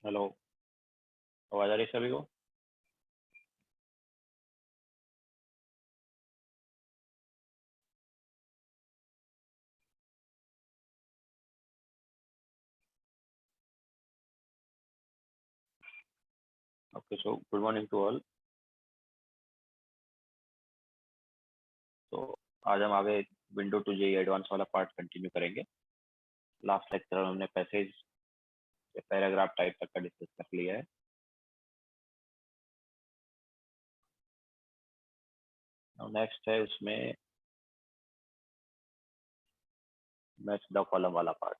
Hello. आवाज आ रही है सभी को? Okay, so good morning to all. तो आज हम आगे विंडो टू जेई एडवांस वाला पार्ट कंटिन्यू करेंगे। लास्ट लेक्चर में हमने पैसेज या पैराग्राफ टाइप तक का डिस्कस कर लिया है। नेक्स्ट है उसमें मैच द कॉलम वाला पार्ट।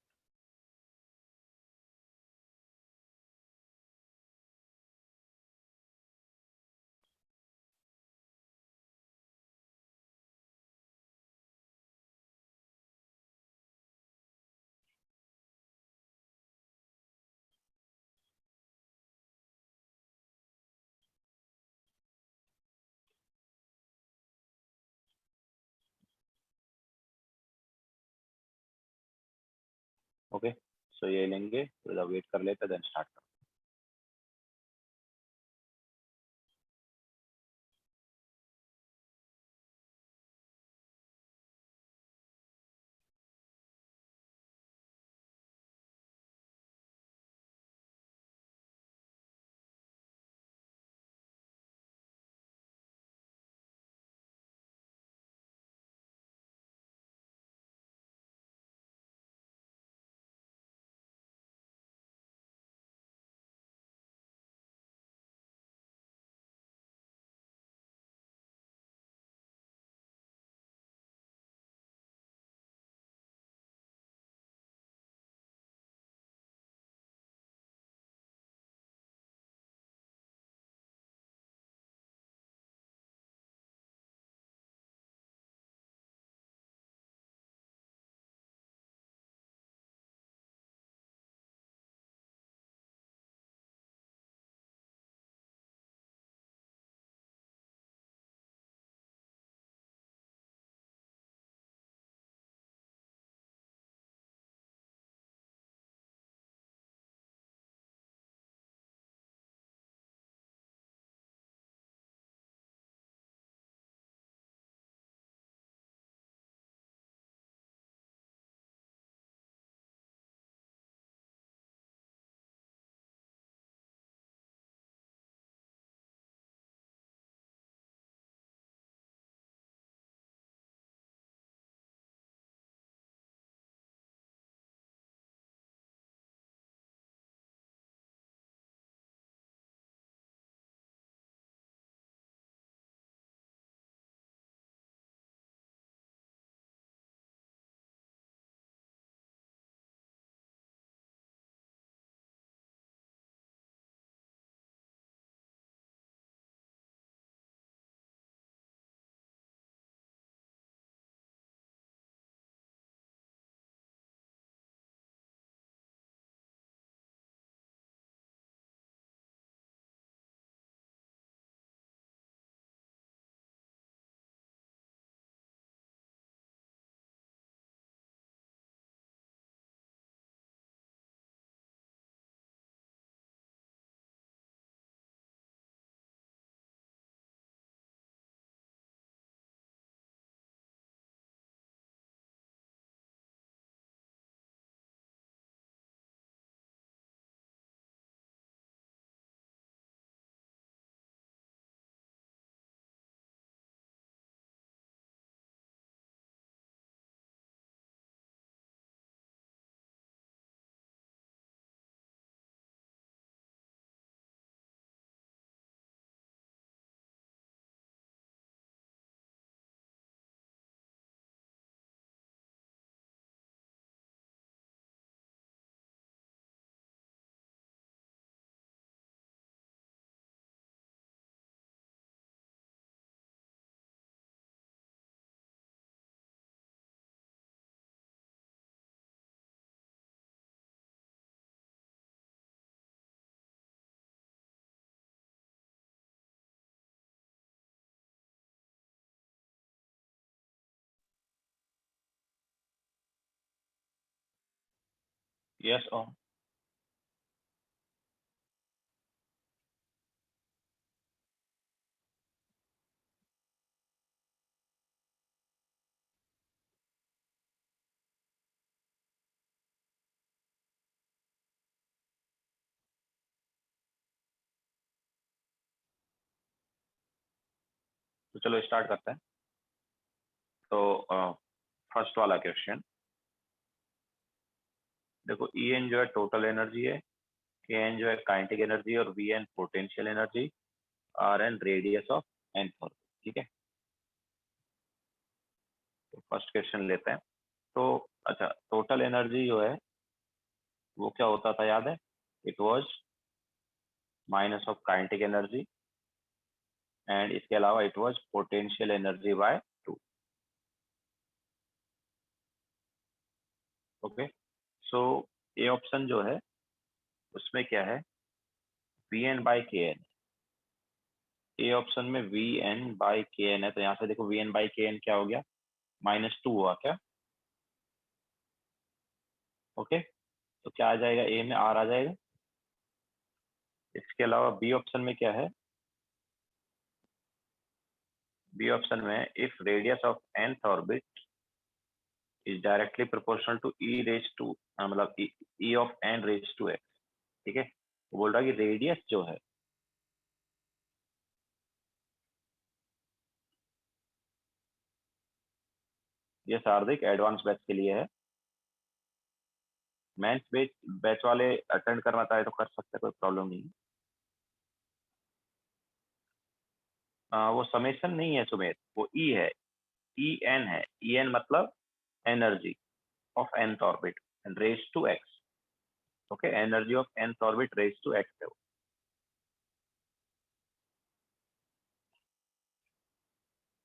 ओके, सो ये लेंगे, थोड़ा वेट कर लेते देन स्टार्ट कर। यस ओम। तो चलो स्टार्ट करते हैं। तो फर्स्ट वाला क्वेश्चन देखो, ई एन जो है टोटल एनर्जी है, के एन जो है काइनेटिक एनर्जी और V n potential energy, R n radius of nth orbit. ठीक है, तो फर्स्ट क्वेश्चन लेते हैं। तो अच्छा, टोटल एनर्जी जो है वो क्या होता था, याद है? It was minus of kinetic energy and इसके अलावा it was potential energy by 2। Okay, so A option जो है उसमें क्या है, वी एन बाई के एन। ए ऑप्शन में वी एन बाई के एन है, तो यहाँ से देखो वी एन बाई के एन क्या हो गया, -2 हुआ क्या? ओके, तो क्या आ जाएगा, ए में आर आ जाएगा। इसके अलावा बी ऑप्शन में क्या है, बी ऑप्शन में if radius of nth orbit is directly proportional to e raise to, मतलब e of n raise to x. ठीक है, वो बोल रहा है कि रेडियस जो है, ये हार्दिक एडवांस बैच के लिए है। मेंस बैच बैच वाले अटेंड करना चाहे तो कर सकते हैं, कोई प्रॉब्लम नहीं है। वो समेशन नहीं है सुमेर, वो ई है, ई एन है। ई एन मतलब energy of nth orbit and raise to x. Okay, energy of nth orbit raise to x है वो।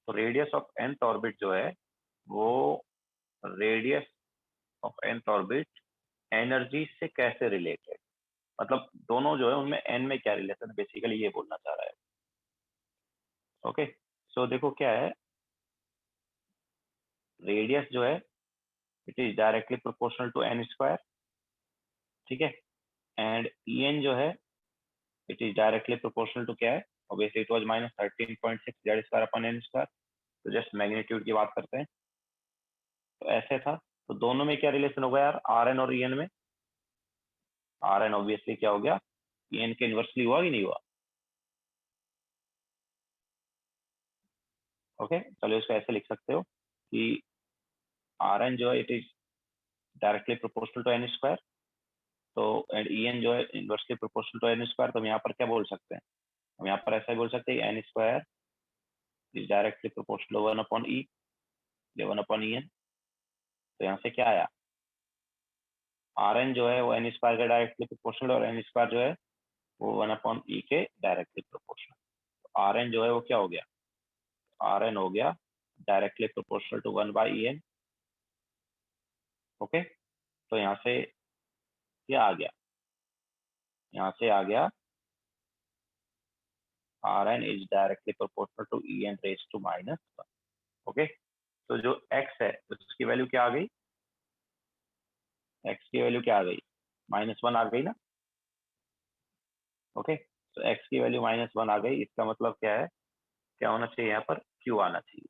तो रेडियस ऑफ nth ऑर्बिट जो है वो radius of nth orbit energy से कैसे रिलेटेड, मतलब दोनों जो है उनमें एन में क्या रिलेशन है, बेसिकली ये बोलना चाह रहा है। ओके, सो देखो क्या है, रेडियस जो है it is directly proportional to n square. ठीक है, एंड ई एन जो है it is directly proportional to क्या है, obviously it was -13.6 Z square upon n square. तो जस्ट मैग्नीट्यूड की बात करते हैं, तो ऐसे था। तो दोनों में क्या रिलेशन होगा यार, आर एन और ई एन में? आर एन ऑब्वियसली क्या हो गया, ई एन के इनवर्सली हुआ कि नहीं हुआ? ओके, चलो इसको ऐसे लिख सकते हो कि आर एन जो है it is directly proportional to n square, तो एंड ई एन जो है inversely proportional to n square. तो हम यहाँ पर क्या बोल सकते हैं, हम यहाँ पर ऐसा ही बोल सकते हैं n square is directly proportional 1/e, 1/en। तो यहाँ से क्या आया, आर एन जो है वो एन स्क्वायर के डायरेक्टली प्रोपोर्शनल और एन स्क्वायर जो है वो 1/e के डायरेक्टली प्रोपोर्शनल। तो आर एन जो है वो क्या हो गया, आर एन हो गया directly proportional to 1/en। Okay, तो यहाँ से क्या आ गया, यहाँ से आ गया R n is directly proportional to E n raise to -1। Okay, तो जो x है उसकी वैल्यू क्या आ गई, x की वैल्यू क्या आ गई, -1 आ गई ना। ओके, तो x की वैल्यू -1 आ गई, इसका मतलब क्या है, क्या होना चाहिए यहाँ पर, q आना चाहिए।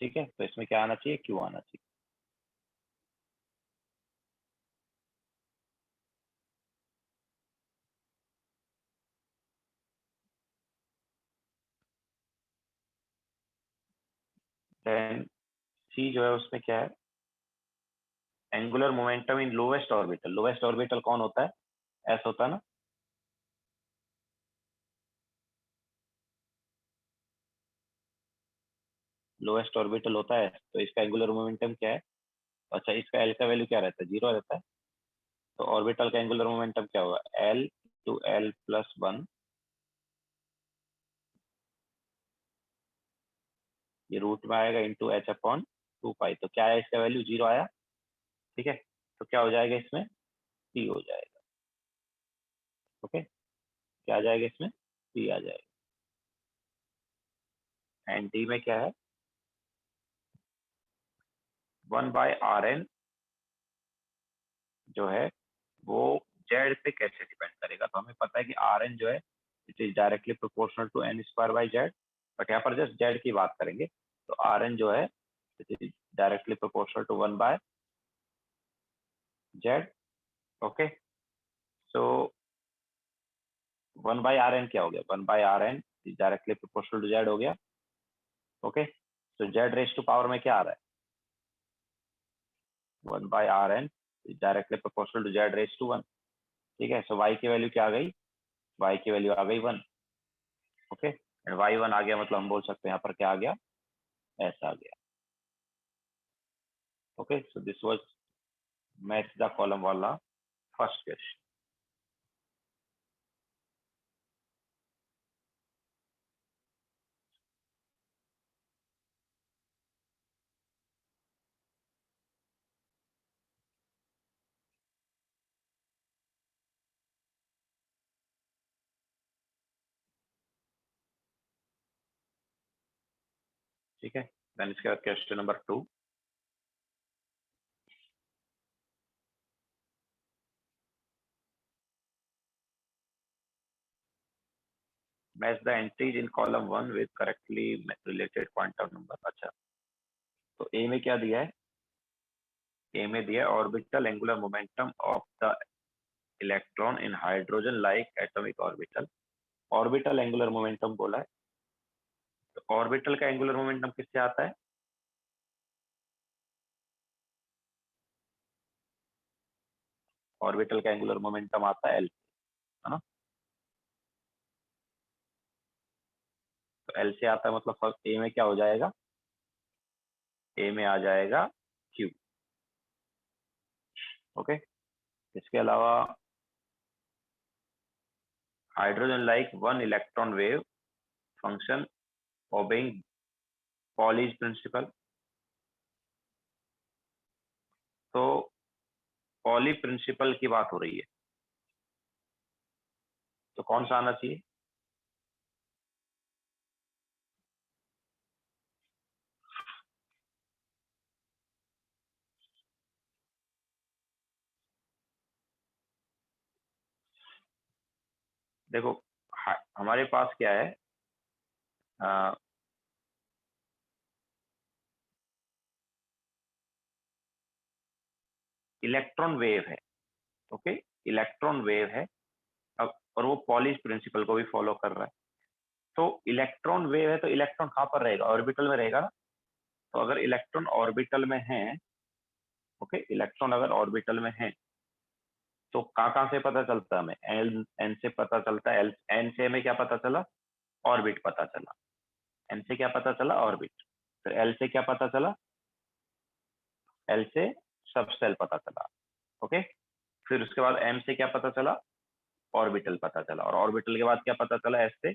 ठीक है, तो इसमें क्या आना चाहिए, q आना चाहिए। देन c जो है उसमें क्या है, angular momentum in lowest orbital. Lowest orbital कौन होता है, s होता है ना। लोवेस्ट ऑर्बिटल होता है, तो इसका एंगुलर मोमेंटम क्या है, अच्छा इसका एल का वैल्यू क्या रहता है, 0 रहता है। तो ऑर्बिटल का एंगुलर मोमेंटम क्या होगा, एल टू एल प्लस 1, ये रूट में आएगा इंटू h/2 पाई। तो क्या है, इसका वैल्यू 0 आया। ठीक है, तो क्या हो जाएगा इसमें, c हो जाएगा। ओके, क्या आ जाएगा इसमें, c आ जाएगा। एंड d में क्या है, 1/Rn जो है वो z पे कैसे डिपेंड करेगा। तो हमें पता है कि Rn जो है it is directly proportional to n square by Z, but यहाँ पर जस्ट z की बात करेंगे। तो Rn जो है it is directly proportional to 1/z। Okay, so 1 by R n क्या हो गया, 1 by R n directly proportional to Z हो गया। ओके, तो जेड रेस टू पावर में क्या आ रहा है, 1 by R n directly proportional to Z raise to 1। ठीक है, सो वाई की वैल्यू क्या आ गई, वाई की वैल्यू आ गई 1। ओके, एंड वाई 1 आ गया, मतलब हम बोल सकते हैं यहाँ पर क्या आ गया, ऐसा आ गया। Okay, so this was match the column वाला फर्स्ट क्वेश्चन। ठीक है, देन इसके बाद question number 2। Match the entries in column 1 with correctly related quantum number. अच्छा, तो ए में क्या दिया है, ए में दिया orbital angular momentum of the electron in hydrogen like atomic orbital. Orbital angular momentum बोला है, तो ऑर्बिटल का एंगुलर मोमेंटम किससे आता है, ऑर्बिटल का एंगुलर मोमेंटम आता है एल, है ना। तो एल से आता है, मतलब फर्स्ट ए में क्या हो जाएगा, ए में आ जाएगा क्यू। ओके, इसके अलावा hydrogen like one electron wave function obeying Pauli's principle. तो पॉली प्रिंसिपल की बात हो रही है, तो कौन सा आना चाहिए, देखो हमारे पास क्या है, इलेक्ट्रॉन वेव है। ओके, इलेक्ट्रॉन वेव है अब, और वो पॉलिश प्रिंसिपल को भी फॉलो कर रहा है। तो इलेक्ट्रॉन वेव है, तो इलेक्ट्रॉन कहाँ पर रहेगा, ऑर्बिटल में रहेगा ना। तो अगर इलेक्ट्रॉन ऑर्बिटल में है, ओके, इलेक्ट्रॉन अगर ऑर्बिटल में है, तो कहाँ से पता चलता है हमें, एल एन से पता चलता है। एल एन से हमें क्या पता चला, ऑर्बिट पता चला। एन से क्या पता चला, ऑर्बिट। फिर एल से क्या पता चला, एल से सबसेल पता चला। ओके, फिर उसके बाद एम से क्या पता चला, ऑर्बिटल पता चला। और ऑर्बिटल के बाद क्या पता चला, एस से,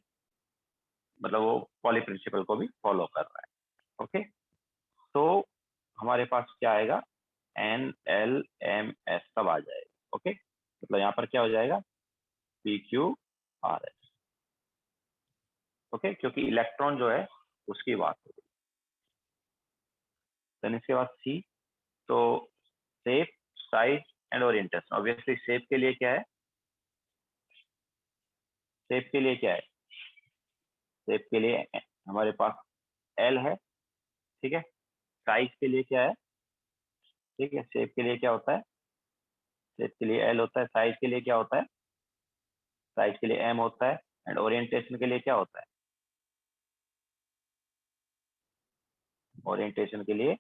मतलब वो पॉली प्रिंसिपल को भी फॉलो कर रहा है। ओके, तो हमारे पास क्या आएगा, एन एल एम एस सब आ जाएगा। ओके, मतलब यहाँ पर क्या हो जाएगा, P Q R S. Okay, क्योंकि इलेक्ट्रॉन जो है उसकी बात हो रही है। देन इसके बाद सी, तो shape size and orientation. Obviously shape के लिए क्या है, शेप के लिए क्या है, शेप के लिए हमारे पास एल है। ठीक है, साइज के लिए क्या है, ठीक है, शेप के लिए क्या होता है, शेप के लिए एल होता है। साइज के लिए क्या होता है, साइज के लिए एम होता है। एंड ओरिएंटेशन के लिए क्या होता है, ओरिएंटेशन के लिए,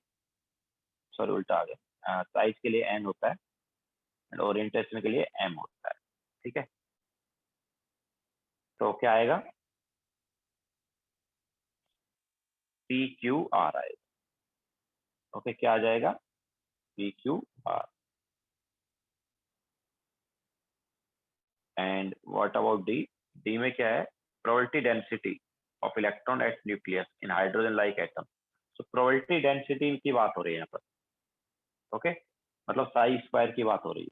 सॉरी उल्टा आ गया, साइज के लिए एन होता है एंड ओरिएंटेशन के लिए एम होता है। ठीक है, तो क्या आएगा, पी क्यू आर आएगा। ओके, क्या आ जाएगा, P Q R. And what about D, D में क्या है, probability density of electron at nucleus in hydrogen like atom. तो प्रोबेबिलिटी डेंसिटी की बात हो रही है यहाँ पर। ओके, मतलब साई स्क्वायर की बात हो रही है।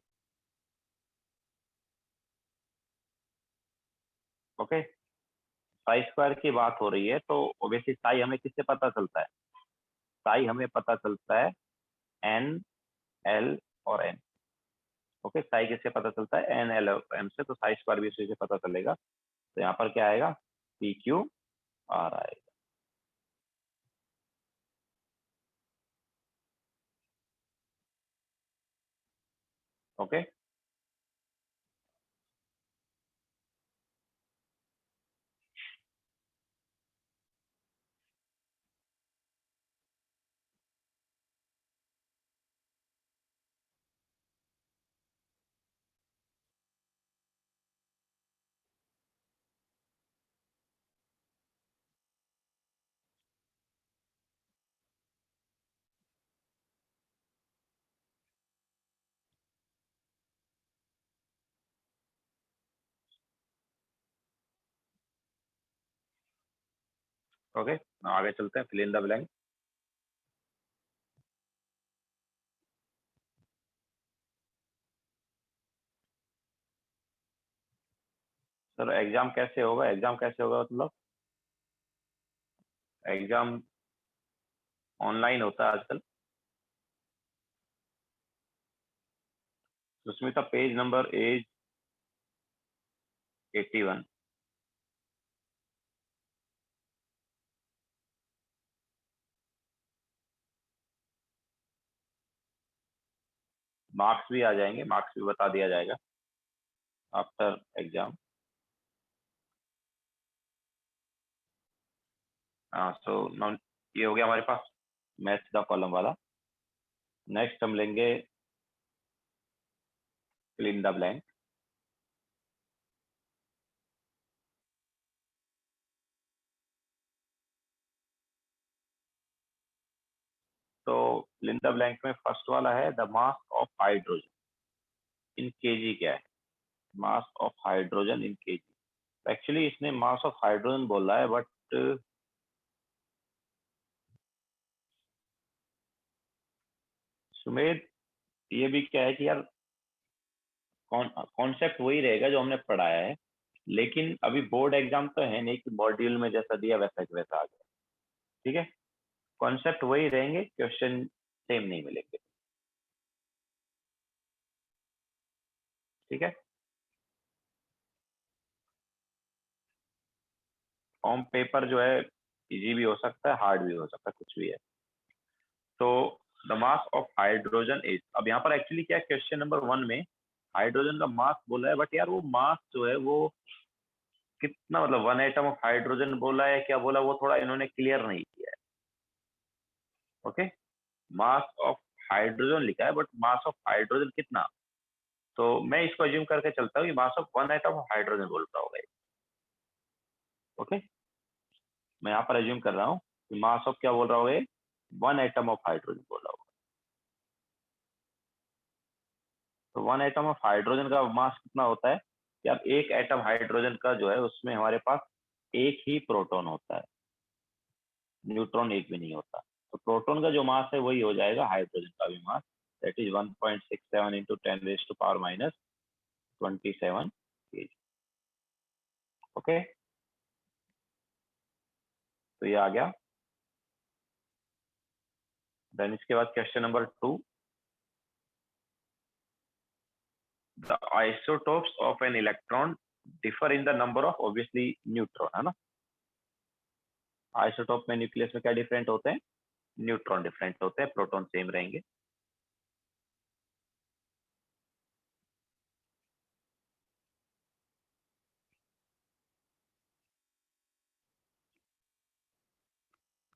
ओके, साई स्क्वायर की बात हो रही है, तो ऑब्वियसली साई हमें किससे पता चलता है, साई हमें पता चलता है एन एल और एम। ओके, साई किससे पता चलता है, एन एल और एम से, तो साई स्क्वायर भी उसी से पता चलेगा। तो यहाँ पर क्या आएगा, पी क्यू आर आएगा। ओके, ओके, आगे चलते हैं, fill in the blank. Sir exam कैसे होगा, एग्जाम कैसे होगा मतलब? एग्जाम ऑनलाइन होता है आजकल। Sushmita page number is 81। Marks भी आ जाएंगे, मार्क्स भी बता दिया जाएगा आफ्टर एग्जाम। हाँ, सो ये हो गया हमारे पास मैथ्स का कॉलम वाला। नेक्स्ट हम लेंगे फिल इन द ब्लैंक। तो फिल इन द ब्लैंक में फर्स्ट वाला है the mass of hydrogen in KG. क्या है mass of hydrogen in KG? Actually इसने मास ऑफ हाइड्रोजन बोला है, बट सुमेध ये भी क्या है कि यार कॉन्सेप्ट वही रहेगा जो हमने पढ़ाया है, लेकिन अभी बोर्ड एग्जाम तो है नहीं कि मॉड्यूल में जैसा दिया वैसा कि वैसा आ गया। ठीक है, कॉन्सेप्ट वही रहेंगे, क्वेश्चन सेम नहीं मिलेंगे। ठीक है, फॉर्म पेपर जो है इजी भी हो सकता है, हार्ड भी हो सकता है, कुछ भी है। तो the mass of hydrogen is, अब यहाँ पर एक्चुअली क्या है, क्वेश्चन नंबर 1 में हाइड्रोजन का मास बोला है, बट यार वो मास जो है वो कितना, मतलब 1 एटम ऑफ हाइड्रोजन बोला है, क्या बोला, वो थोड़ा इन्होंने क्लियर नहीं किया है। ओके, मास ऑफ हाइड्रोजन लिखा है, बट मास ऑफ हाइड्रोजन कितना? तो मैं इसको अज्यूम करके चलता हूँ कि mass of 1 atom of hydrogen बोलता होगा। ओके, मैं यहाँ पर अज्यूम कर रहा हूँ कि मास ऑफ क्या बोल रहा होगा, 1 एटम ऑफ हाइड्रोजन बोल रहा होगा। तो 1 एटम ऑफ हाइड्रोजन का मास कितना होता है कि अब एक एटम हाइड्रोजन का जो है उसमें हमारे पास एक ही प्रोटॉन होता है, न्यूट्रॉन एक भी नहीं होता। तो प्रोटॉन का जो मास है वही हो जाएगा हाइड्रोजन का भी mass, that is 1.67 into 10⁻⁻27 kg। Okay, तो ये आ गया। देन इसके बाद question number 2, the isotopes of an electron differ in the number of obviously neutron, है ना। आइसोटोप में न्यूक्लियस में क्या डिफरेंट होते हैं, न्यूट्रॉन डिफरेंट होते हैं, प्रोटॉन सेम रहेंगे।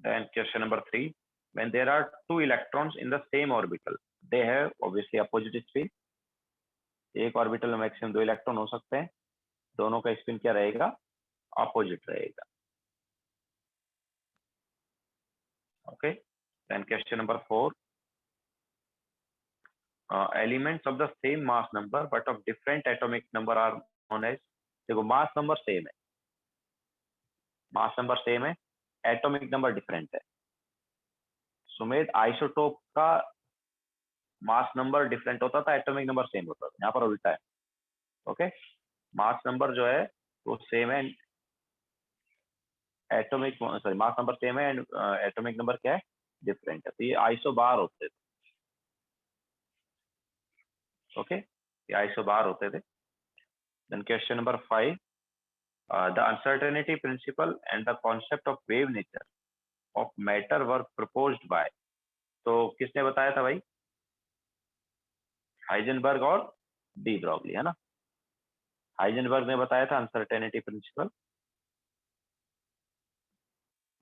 Then question number 3, when there are two electrons in the same orbital, they have obviously opposite spin। एक ऑर्बिटल में मैक्सिमम 2 इलेक्ट्रॉन हो सकते हैं, दोनों का स्पिन क्या रहेगा, अपोजिट रहेगा। Okay, then question number 4, elements of the same mass number but of different atomic number are known as. देखो मास नंबर सेम है, मास नंबर सेम है, एटॉमिक नंबर डिफरेंट है। सुमेध आइसोटोप का मास नंबर डिफरेंट होता था, atomic number same होता था, यहाँ पर उल्टा है। ओके, मास नंबर जो है वो सेम है, atomic sorry mass number same है एंड एटॉमिक नंबर क्या है, डिफरेंट है। तो ये आइसो बार होते थे। ओके, ये आइसो बार होते थे। Then question number 5, the uncertainty principle and the concept of wave nature of matter were proposed by. तो किसने बताया था भाई, हाइजेनबर्ग और डी ब्रॉगली, है ना। हाइजेनबर्ग ने बताया था uncertainty principle,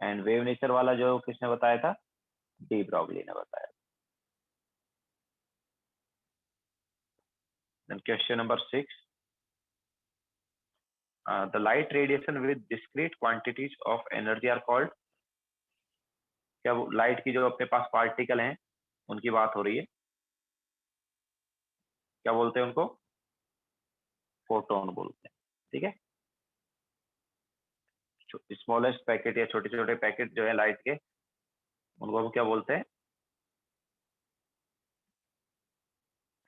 and wave nature वाला जो किसने बताया था, डी ब्रॉगली ने बताया। Then question number 6, the light radiation with discrete quantities of energy are called। क्या वो लाइट की जो अपने पास पार्टिकल हैं उनकी बात हो रही है, क्या बोलते हैं उनको, फोटोन बोलते हैं। ठीक है, स्मॉलेस्ट पैकेट या छोटे छोटे पैकेट जो है लाइट के, उनको हम क्या बोलते हैं?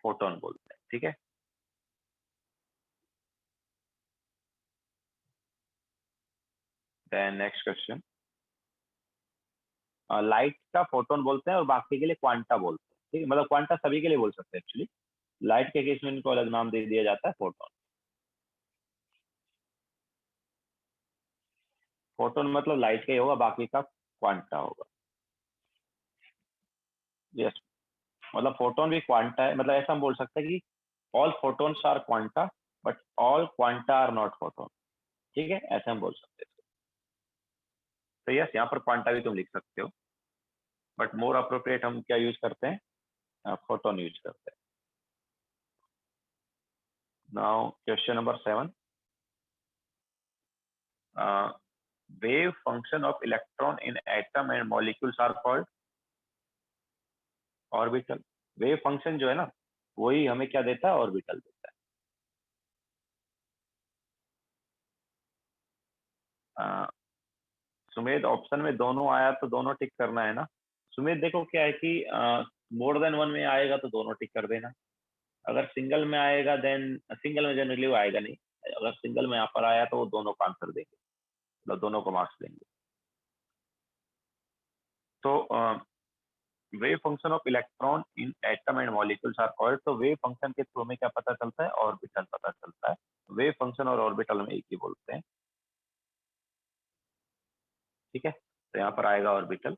फोटोन बोलते हैं। ठीक है, देन नेक्स्ट क्वेश्चन। लाइट का फोटोन बोलते हैं और बाकी के लिए क्वांटा बोलते हैं। ठीक है, मतलब क्वांटा सभी के लिए बोल सकते हैं एक्चुअली, लाइट के केस में इनको अलग नाम दे दिया जाता है फोटोन। फोटोन मतलब लाइट का ही होगा, बाकी का क्वांटा होगा। यस, मतलब फोटोन भी क्वांटा है, मतलब ऐसा हम बोल सकते हैं कि all photons are quanta but all quanta are not photon. ठीक है, ऐसे हम बोल सकते हैं। तो यस, यहाँ पर क्वांटा भी तुम लिख सकते हो, बट मोर अप्रोप्रिएट हम क्या यूज करते हैं? फोटोन यूज करते हैं। Now question number 7। wave function of electron in atom and molecules are called orbital। wave function जो है ना, वही हमें क्या देता है? ऑर्बिटल देता है। सुमेध, ऑप्शन में दोनों आया तो दोनों टिक करना है ना। सुमेध देखो क्या है कि मोर देन वन में आएगा तो दोनों टिक कर देना, अगर सिंगल में आएगा देन सिंगल में जनरली वो आएगा नहीं, अगर सिंगल में यहाँ पर आया तो वो दोनों का आंसर देंगे, मतलब दोनों को मार्क्स देंगे। तो wave function of electron in atom and molecules are called. तो वेव फंक्शन के थ्रू में क्या पता चलता है? ऑर्बिटल पता चलता है। वेव फंक्शन और ऑर्बिटल में एक ही बोलते हैं। ठीक है, तो यहाँ पर आएगा ऑर्बिटल।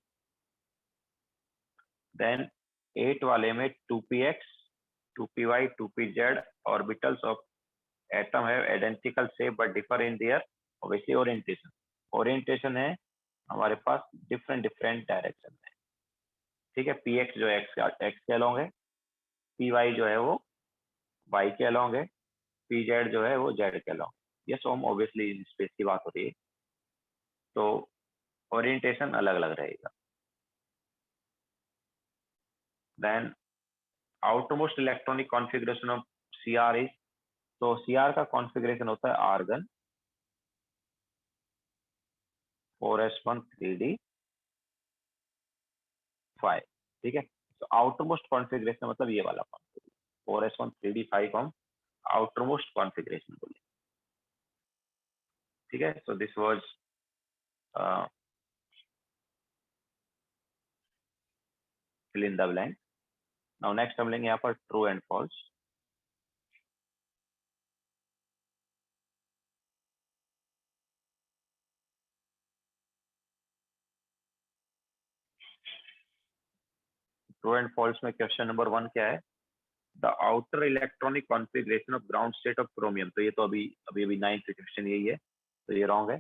देन 8 वाले में 2px 2py 2pz orbitals of atom है identical shape but differ in their obviously orientation. Orientation है हमारे पास डिफरेंट डिफरेंट डायरेक्शन में। ठीक है, px जो है x के अलोंग है, py जो है वो y के अलोंग है, pz जो है वो z के अलोंग। ये सो हम ऑब्वियसली स्पेस की बात हो रही है, तो ओरिएंटेशन अलग अलग रहेगा। Then outermost electronic configuration of CR is. तो CR का कॉन्फ़िगरेशन होता है आर्गन 4s1 3d 5। ठीक है, तो आउटरमोस्ट कॉन्फ़िगरेशन मतलब ये वाला कॉन्फ़िगरेशन 4s1 3d 5 को हम आउटरमोस्ट कॉन्फ़िगरेशन बोले। ठीक है, so this was fill in the blank. Now next हम लेंगे यहाँ पर true and false. True and false में क्वेश्चन नंबर 1 क्या है? The outer electronic configuration of ground state of chromium. तो ये तो अभी अभी अभी 9th क्वेश्चन यही है, तो ये रॉन्ग है।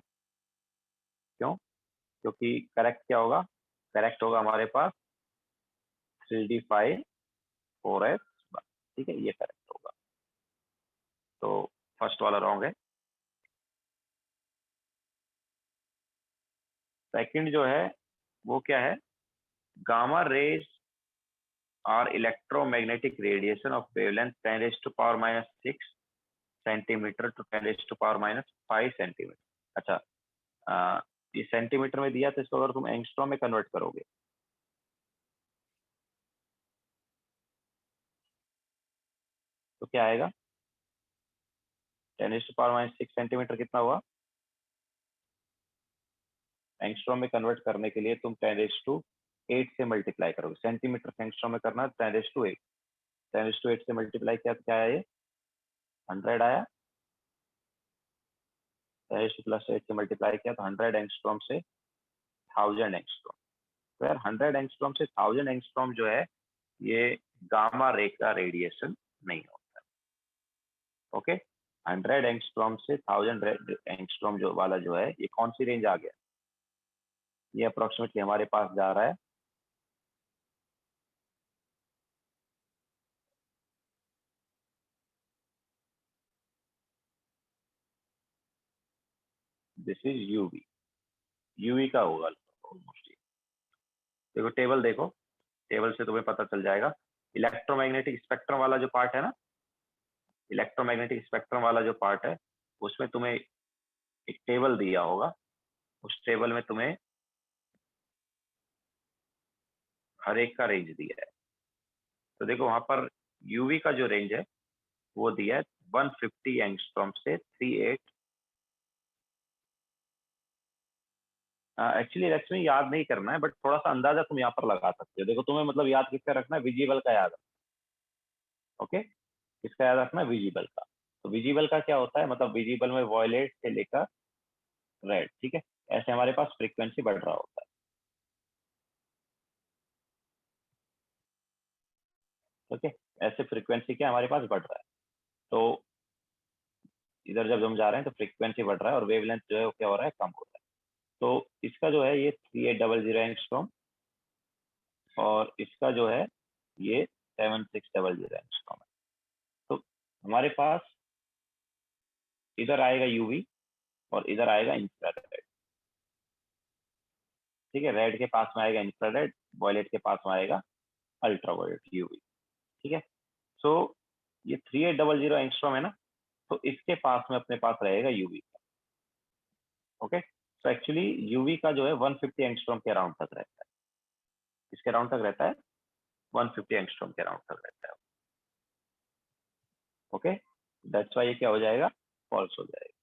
क्यों? क्योंकि करेक्ट क्या होगा? करेक्ट होगा हमारे पास 3d5 4s। ठीक है, ये करेक्ट होगा, तो फर्स्ट वाला रॉन्ग है। सेकंड जो है वो क्या है? Gamma rays are electromagnetic radiation of wavelength 10⁻⁻⁶ centimetre to 10⁻⁻5 centimetre. अच्छा, ये सेंटीमीटर में दिया, तो इसको अगर तुम एंगस्ट्रॉम में कन्वर्ट करोगे तो क्या आएगा? 10⁻⁻6 सेंटीमीटर कितना हुआ? एंगस्ट्रॉम में कन्वर्ट करने के लिए तुम 10⁸ से मल्टीप्लाई करोगे। सेंटीमीटर से एंगस्ट्रॉम में करना 10⁸8। 10⁸8 से मल्टीप्लाई किया तो क्या आया? ये 100 आया। 10⁸+8 से मल्टीप्लाई किया तो 100 एंगस्ट्रॉम से 1000 एंगस्ट्रॉम। तो यार 100 एंगस्ट्रॉम से 1000 एंगस्ट्रॉम जो है ये गामा रे का रेडिएशन नहीं होता। ओके, 100 एंगस्ट्रॉम से 1000 एंगस्ट्रॉम जो वाला जो है ये कौन सी रेंज आ गया? ये अप्रोक्सीमेटली हमारे पास जा रहा है दिस इज यूवी। यूवी का होगा ऑलमोस्ट। देखो टेबल देखो, टेबल से तुम्हें पता चल जाएगा। इलेक्ट्रोमैग्नेटिक स्पेक्ट्रम वाला जो पार्ट है ना, इलेक्ट्रोमैग्नेटिक स्पेक्ट्रम वाला जो पार्ट है उसमें तुम्हें एक टेबल दिया होगा, उस टेबल में तुम्हें हर एक का रेंज दिया है। तो देखो वहां पर यूवी का जो रेंज है वो दिया है 150 एंगस्ट्रॉम से 38। एक्चुअली लक्ष्मी याद नहीं करना है, बट थोड़ा सा अंदाजा तुम यहाँ पर लगा सकते हो। देखो तुम्हें मतलब याद किसका रखना है, विजिबल का याद रखना। ओके, किसका याद रखना है, विजिबल का। तो विजिबल का क्या होता है, मतलब विजिबल में वॉयलेट से लेकर रेड, ठीक है। ऐसे हमारे पास फ्रीक्वेंसी बढ़ रहा होता है। ओके, ऐसे फ्रीक्वेंसी क्या हमारे पास बढ़ रहा है। तो इधर जब हम जा रहे हैं तो फ्रीक्वेंसी बढ़ रहा है और वेवलेंथ जो है वो क्या हो रहा है, कम हो रहा है। तो इसका जो है ये 3800 एंगस्ट्रॉम और इसका जो है ये 7600 एंगस्ट्रॉम है। तो हमारे पास इधर आएगा यूवी और इधर आएगा इंफ्रारेड, ठीक है। रेड के पास में आएगा इंफ्रारेड, वॉयलेट के पास में आएगा अल्ट्रावायलेट यूवी, ठीक है। सो ये 3800 एंगस्ट्रॉम है ना, तो इसके पास में अपने पास रहेगा यूवी का। ओके, तो एक्चुअली यूवी का जो है 150 एंगस्ट्रॉम के अराउंड तक रहता है। इसके अराउंड तक रहता है, 150 एंगस्ट्रॉम के अराउंड तक रहता है। ओके, दैट्स वाई ये क्या हो जाएगा, फॉल्स हो जाएगा।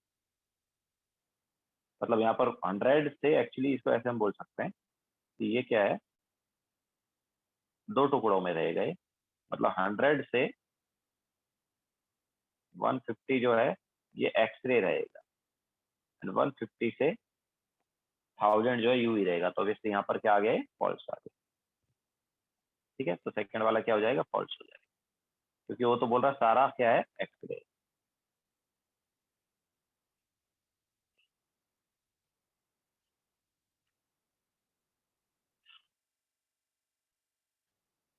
मतलब यहाँ पर 100 से एक्चुअली इसको ऐसे हम बोल सकते हैं कि ये क्या है, दो टुकड़ों में रहेगा ये। मतलब 100 से 150 जो है ये एक्सरे रहेगा, एंड 150 से 1000 जो है यूवी रहेगा। तो ऑब्वियसली यहाँ पर क्या आ गया है, फॉल्स आ गया, ठीक है। तो सेकंड वाला क्या हो जाएगा, फॉल्स हो जाएगा, क्योंकि वो तो बोल रहा है सारा क्या है, एक्सरे।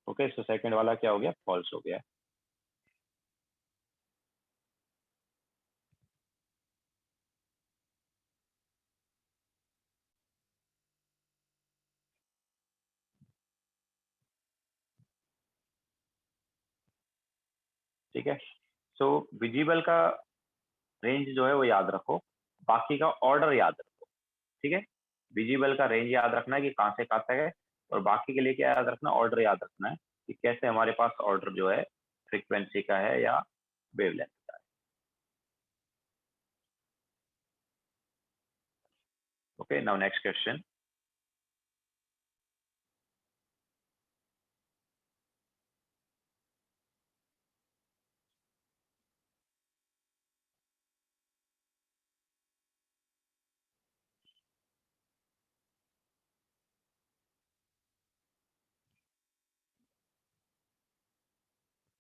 ओके, तो सेकंड वाला क्या हो गया, फॉल्स हो गया। ठीक है, सो विजिबल का रेंज जो है वो याद रखो, बाकी का ऑर्डर याद रखो, ठीक है। विजिबल का रेंज याद रखना है कि कहाँ से कहाँ तक है, और बाकी के लिए क्या याद रखना, ऑर्डर याद रखना है कि कैसे हमारे पास ऑर्डर जो है फ्रीक्वेंसी का है या वेवलेंथ का है। Okay, now next question.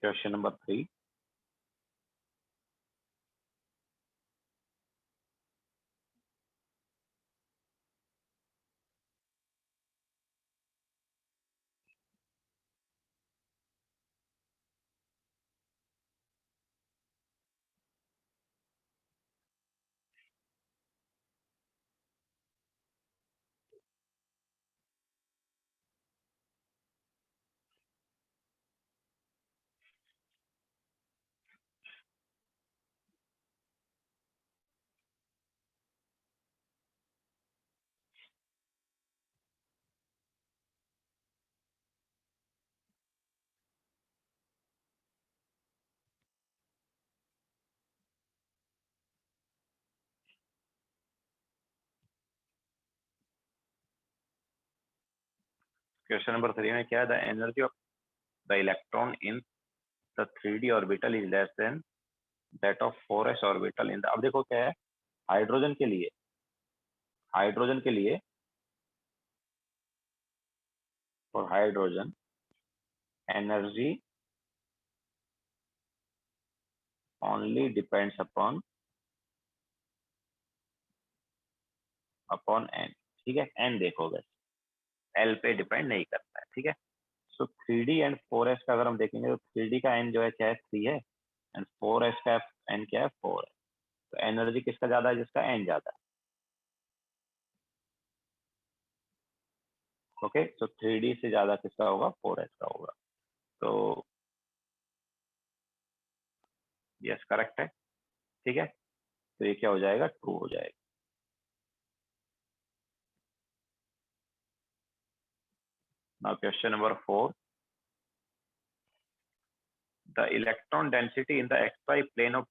Question number 3। Question number 3 में क्या है, the energy of the electron in the 3D orbital is less than that of 4s orbital in the. अब देखो क्या है, हाइड्रोजन के लिए, हाइड्रोजन के लिए for hydrogen energy only depends upon n, ठीक है। एन देखो बस, एल पे डिपेंड नहीं करता है, ठीक है। सो 3D एंड 4s का अगर हम देखेंगे तो 3D का एन जो है क्या है, 3 है, एंड 4s का एन क्या है, 4 है। तो एनर्जी किसका ज्यादा है, जिसका एन ज्यादा है। ओके, तो 3D से ज्यादा किसका होगा, 4s का होगा। तो यस, करेक्ट है, ठीक है। तो ये क्या हो जाएगा, ट्रू हो जाएगा। Now question number 4. The electron density in the xy plane of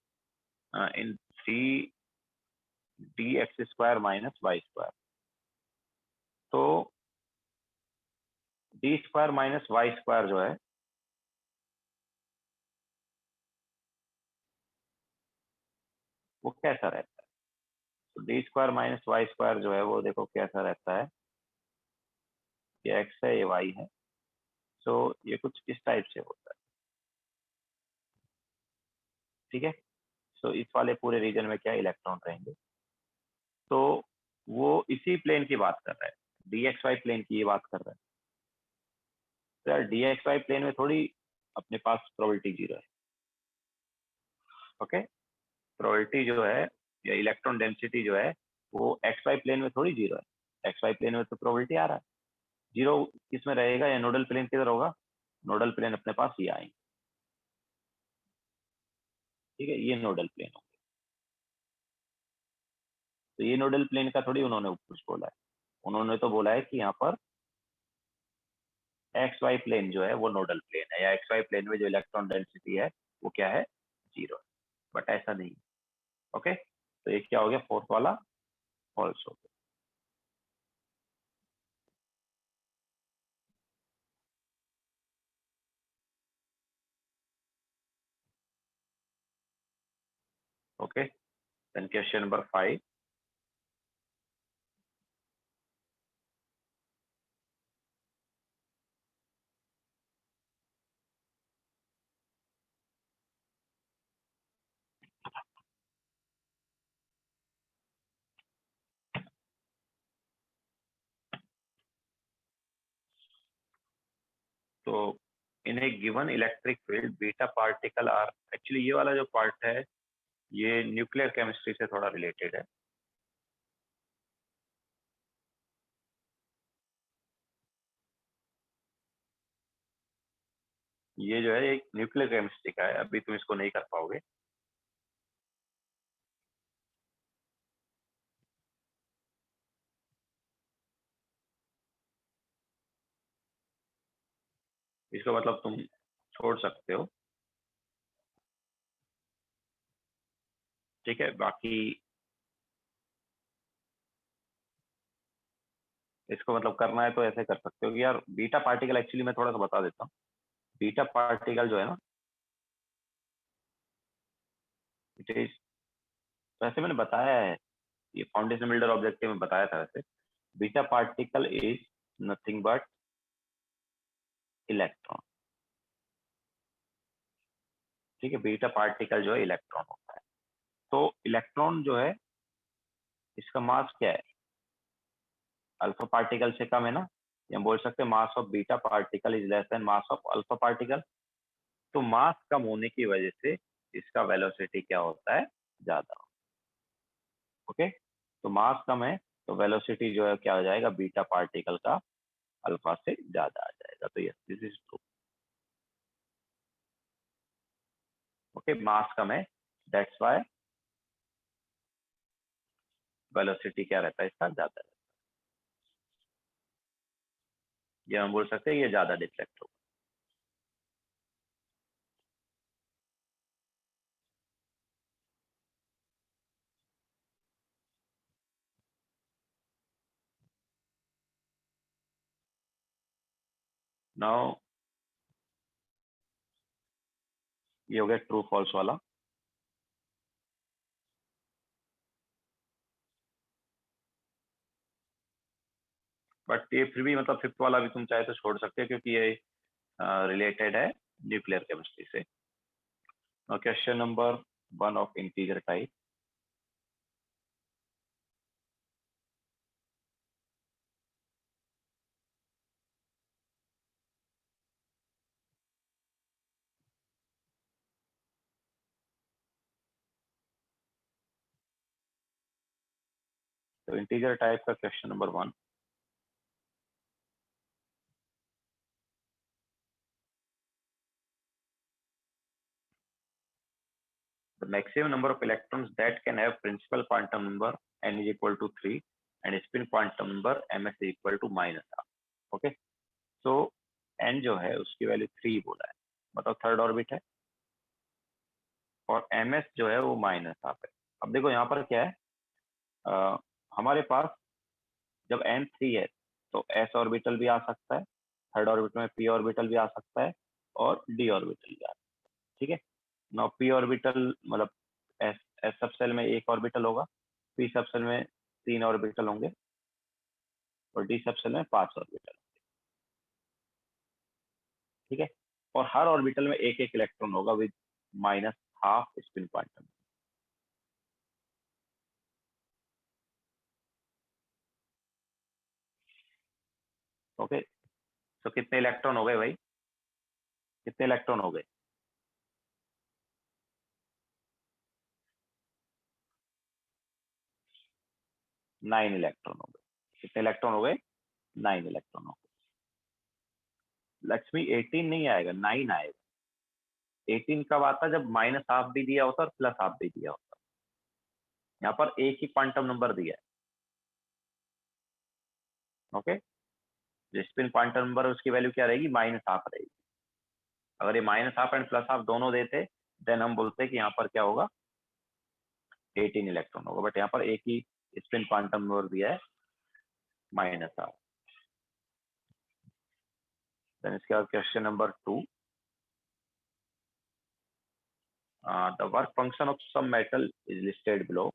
in 3dx square minus y square. तो d square minus y square जो है वो कैसा रहता है? तो D square minus y square जो है वो देखो कैसा रहता है, ये एक्स है ये वाई है, तो ये कुछ इस टाइप से होता है, ठीक है। तो इस वाले पूरे रीजन में क्या इलेक्ट्रॉन रहेंगे, तो वो इसी प्लेन की बात कर रहा है, डी एक्स वाई प्लेन की ये बात कर रहा है। तो यार डी एक्स वाई प्लेन में थोड़ी अपने पास प्रोबेबिलिटी 0 है, ओके। प्रोबेबिलिटी जो है या इलेक्ट्रॉन डेंसिटी जो है वो एक्स वाई प्लेन में थोड़ी 0 है। एक्स वाई प्लेन में तो प्रोबेबिलिटी आ रहा है, 0 किसमें रहेगा, या नोडल प्लेन किधर होगा, नोडल प्लेन अपने पास ये आएंगे, ठीक है, ये नोडल प्लेन होंगे। तो ये नोडल प्लेन का थोड़ी उन्होंने कुछ बोला है, उन्होंने तो बोला है कि यहाँ पर एक्स वाई प्लेन जो है वो नोडल प्लेन है, या एक्स वाई प्लेन में जो इलेक्ट्रॉन डेंसिटी है वो क्या है, 0 है, बट ऐसा नहीं, ओके। तो ये क्या हो गया, फोर्थ वाला फॉल्स हो गया। Okay, then question number 5. तो in a given electric field beta particle are, actually ये वाला जो पार्ट है ये न्यूक्लियर केमिस्ट्री से थोड़ा रिलेटेड है। ये जो है एक न्यूक्लियर केमिस्ट्री का है, अभी तुम इसको नहीं कर पाओगे। इसको मतलब तुम छोड़ सकते हो, ठीक है। बाकी इसको मतलब करना है तो ऐसे कर सकते हो कि यार बीटा पार्टिकल, एक्चुअली मैं थोड़ा सा बता देता हूँ। बीटा पार्टिकल जो है ना, इट इज, वैसे मैंने बताया है, ये फाउंडेशन बिल्डर ऑब्जेक्टिव में बताया था वैसे। Beta particle is nothing but electron, ठीक है। बीटा पार्टिकल जो है इलेक्ट्रॉन होता है। तो इलेक्ट्रॉन जो है इसका मास क्या है, अल्फा पार्टिकल से कम है ना, ये हम बोल सकते हैं mass of beta particle is less then mass of alpha particle. तो मास कम होने की वजह से इसका वेलोसिटी क्या होता है, ज्यादा, ओके। तो मास कम है तो वेलोसिटी जो है क्या हो जाएगा, बीटा पार्टिकल का अल्फा से ज्यादा आ जाएगा। तो yes, this is true, okay. Mass कम है, दैट्स व्हाई वेलोसिटी क्या रहता है इसका, ज्यादा रहता है। ये हम बोल सकते हैं ये ज्यादा डिफ्लेक्ट होगा। नाउ ये हो गया ट्रू फॉल्स वाला। बट ये फिर भी मतलब फिफ्थ वाला भी तुम चाहे तो छोड़ सकते हो, क्योंकि ये रिलेटेड है न्यूक्लियर केमिस्ट्री से। Question number 1 of integer type. तो इंटीजर टाइप का question number 1, the maximum number of electrons that can have principal quantum number n is equal to 3 and spin quantum number ms is equal to -r, okay. So n जो है उसकी value 3 बोला है, मतलब third orbit है, और ms जो है वो -12 है। अब देखो यहाँ पर क्या है, हमारे पास जब n 3 है तो s ऑर्बिटल भी आ सकता है, थर्ड ऑर्बिटल में p ऑर्बिटल भी आ सकता है, और d ऑर्बिटल भी आ सकता है। ठीक है, नाउ p ऑर्बिटल मतलब s सब सेल में एक ऑर्बिटल होगा, p सब सेल में 3 ऑर्बिटल होंगे, और d सब सेल में 5 ऑर्बिटल। ठीक है, और हर ऑर्बिटल में एक एक इलेक्ट्रॉन होगा विद -12 स्पिन क्वांटम। ओके, तो कितने इलेक्ट्रॉन हो गए भाई, कितने इलेक्ट्रॉन हो गए? 9 इलेक्ट्रॉन हो गए। कितने इलेक्ट्रॉन हो गए? 9 इलेक्ट्रॉन हो गए। लक्ष्मी 18 नहीं आएगा, 9 आएगा। 18 कब आता? जब -12 भी दिया होता और +12 भी दिया होता। यहाँ पर एक ही क्वांटम नंबर दिया है। ओके, जो स्पिन क्वांटम नंबर है उसकी वैल्यू क्या रहेगी? -12 रहेगी। अगर ये -12 एंड +12 दोनों देते देन हम बोलते कि यहाँ पर क्या होगा, 18 इलेक्ट्रॉन होगा, बट यहाँ पर एक ही स्पिन क्वांटम नंबर दिया है, -12। देन इसके बाद question number 2, the work function of some metal is listed below.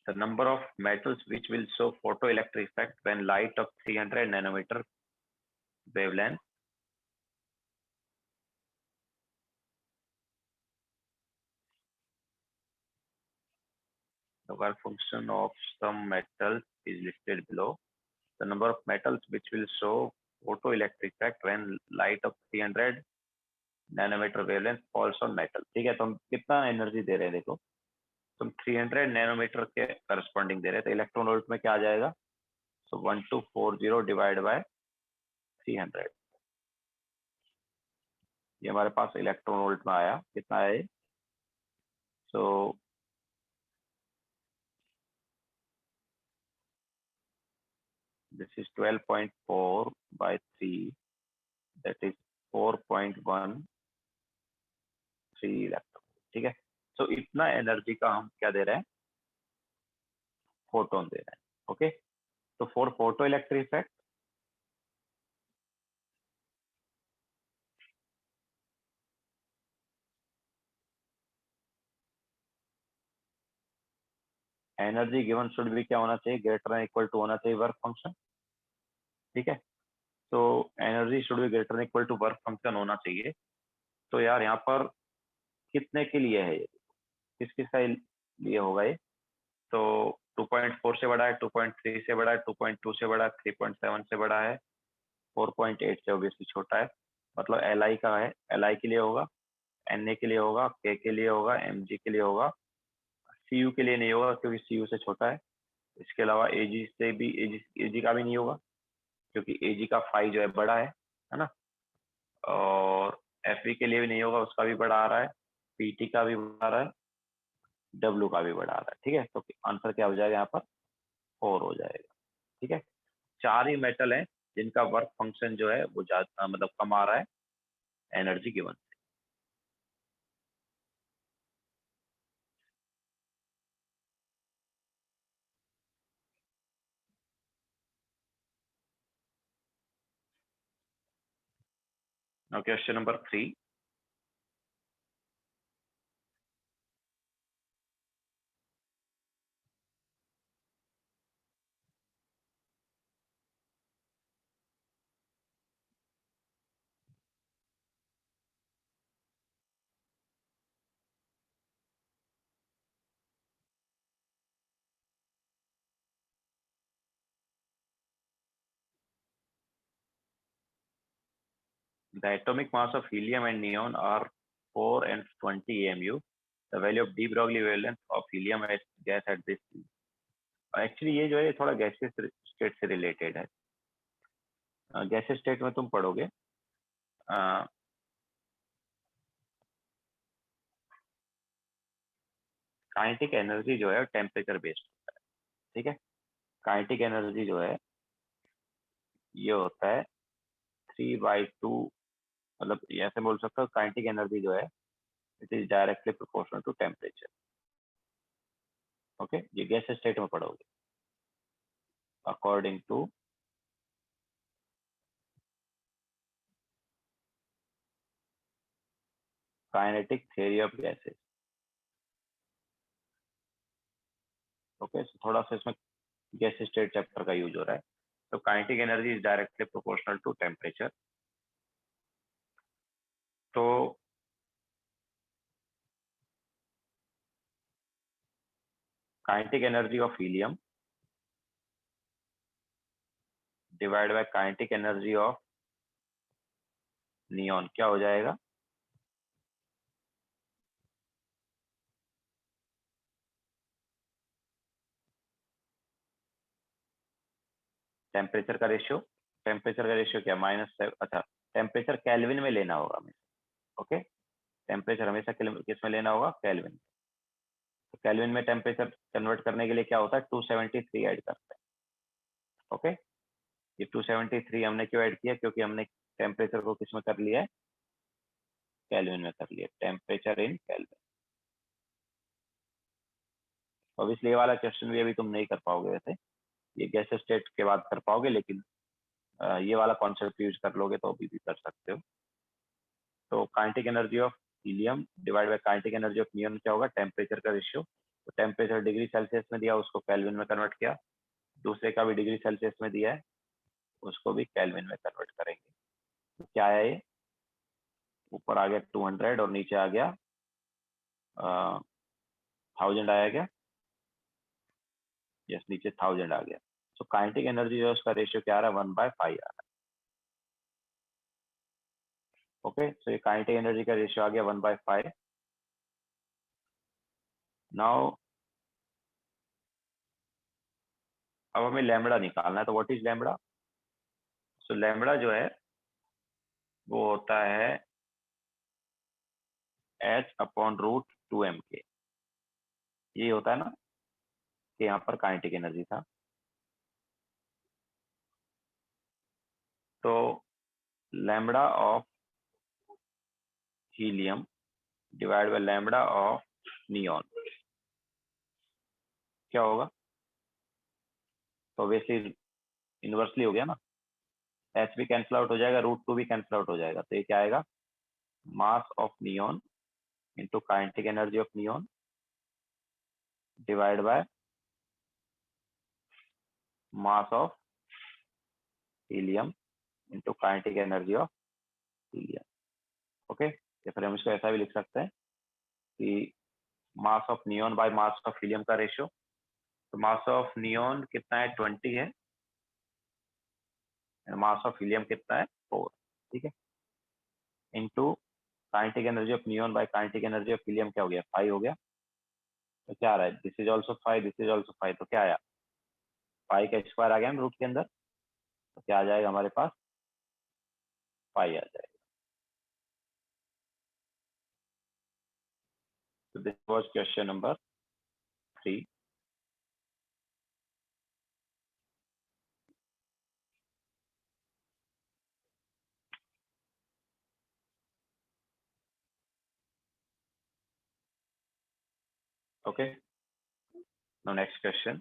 The number of metals which will show photoelectric effect when light of 300 nanometer wavelength. The work function of some metals is listed below. The number of metals which will show photoelectric effect when light of 300 nanometer wavelength falls on metal. ठीक है, तो हम कितना energy दे रहे हैं देखो, तुम 300 nanometre के करस्पॉन्डिंग दे रहे हैं, तो इलेक्ट्रॉन वोल्ट में क्या आ जाएगा? सो 1240 डिवाइड बाय 300, ये हमारे पास इलेक्ट्रॉन वोल्ट में आया। कितना है? सो this is 12.4 by 3, that is 4.13 electron. ठीक है, तो इतना एनर्जी का हम क्या दे रहे हैं? फोटोन दे रहे हैं। ओके, तो for photo electric effect energy given should भी क्या होना चाहिए? ग्रेटर एन इक्वल टू होना चाहिए वर्क फंक्शन। ठीक है, तो एनर्जी शुड भी greater and equal to work function होना चाहिए। तो यार यहाँ पर कितने के लिए है ये? किस किस का लिए होगा ये? तो 2.4 से बड़ा है, 2.3 से बड़ा है, 2.2 से बड़ा है, 3.7 से बड़ा है, 4.8 से ऑब्वियसली छोटा है। मतलब एल आई का है, एल आई के लिए होगा, एन ए के लिए होगा, के लिए होगा, एम जी के लिए होगा, सी यू के लिए नहीं होगा क्योंकि सी यू से छोटा है। इसके अलावा ए जी से भी, ए जी का भी नहीं होगा क्योंकि ए जी का फाई जो है बड़ा है ना। और एफ के लिए भी नहीं होगा, उसका भी बड़ा आ रहा है, पी टी का भी बड़ा आ रहा है, डब्ल्यू का भी बड़ा आ रहा है। ठीक है, तो आंसर क्या हो जाएगा यहाँ पर? 4 हो जाएगा। ठीक है, 4 ही मेटल हैं जिनका वर्क फंक्शन जो है वो ज्यादा मतलब कम आ रहा है energy given. Now question number 3, the atomic mass of helium and neon are 4 and 20 AMU. The value of de Broglie wavelength of helium as gas at this। Actually ये जो है थोड़ा गैसेस स्टेट से रिलेटेड है। Gases state में तुम पढ़ोगे kinetic energy जो है टेम्परेचर बेस्ड होता है। ठीक है, काइनेटिक एनर्जी जो है ये होता है 3/2, मतलब ऐसे बोल सकते हो काइनेटिक एनर्जी जो है it is directly proportional to temperature. Okay, ये गैस स्टेट में पढ़ोगे according to kinetic theory of gases. Okay, थोड़ा सा इसमें गैस स्टेट चैप्टर का यूज हो रहा है। तो kinetic energy is directly proportional to temperature. तो kinetic energy of helium divide by kinetic energy of neon क्या हो जाएगा? टेम्परेचर का रेशियो क्या? -7। अच्छा, टेम्परेचर केल्विन में लेना होगा हमें। ओके, टेम्परेचर हमेशा किस में लेना होगा? केल्विन। तो केल्विन में टेम्परेचर कन्वर्ट करने के लिए क्या होता है? 273 ऐड करते हैं। ओके, ये 273 हमने क्यों ऐड किया? क्योंकि हमने टेम्परेचर को किस में कर लिया है? केल्विन में कर लिया। Temperature in kelvin. ऑब्वियसली ये वाला क्वेश्चन भी अभी तुम नहीं कर पाओगे, वैसे ये गैस स्टेट के बाद कर पाओगे, लेकिन ये वाला कॉन्सेप्ट यूज कर लोगे तो अभी भी कर सकते हो। तो kinetic energy of helium divide by kinetic energy of neon क्या होगा? टेम्परेचर का रेशियो। तो टेम्परेचर डिग्री सेल्सियस में दिया, उसको केल्विन में कन्वर्ट किया। दूसरे का भी डिग्री सेल्सियस में दिया है, उसको भी केल्विन में कन्वर्ट करेंगे। तो क्या आया ये? ऊपर आ गया 200 और नीचे आ गया 1000 आया क्या? यस, नीचे 1000 आ गया। तो काइनेटिक एनर्जी जो है उसका रेशियो क्या आ रहा है? 1/5 आ रहा है। ओके, तो ये काइनेटिक एनर्जी का रेशियो आ गया 1/5। नाउ अब हमें लैम्बडा निकालना है। तो what is lambda? So lambda जो है वो होता है h/√2mk। ये होता है ना कि यहाँ पर काइनेटिक एनर्जी था। तो lambda of helium divide bye lambda of neon क्या होगा? तो ऑब्वियसली इनवर्सली हो गया ना, h भी कैंसिल आउट हो जाएगा, √2 भी कैंसिल आउट हो जाएगा। तो ये क्या आएगा? Mass of neon into kinetic energy of neon divide by mass of helium into kinetic energy of helium. Okay, या फिर हम इसको ऐसा भी लिख सकते हैं कि mass of neon by mass of helium का रेशियो। तो मास ऑफ नियॉन कितना है? 20 है। मास ऑफ हीलियम कितना है? 4। ठीक है, into kinetic energy of neon by kinetic energy of helium क्या हो गया? 5 हो गया। तो क्या आ रहा है? This is also 5, this is also 5। तो क्या आया? 5 का स्क्वायर आ गया ना रूट के अंदर। तो क्या आ जाएगा हमारे पास? 5 आ जाएगा। तो this was question number 3। Okay, now next question.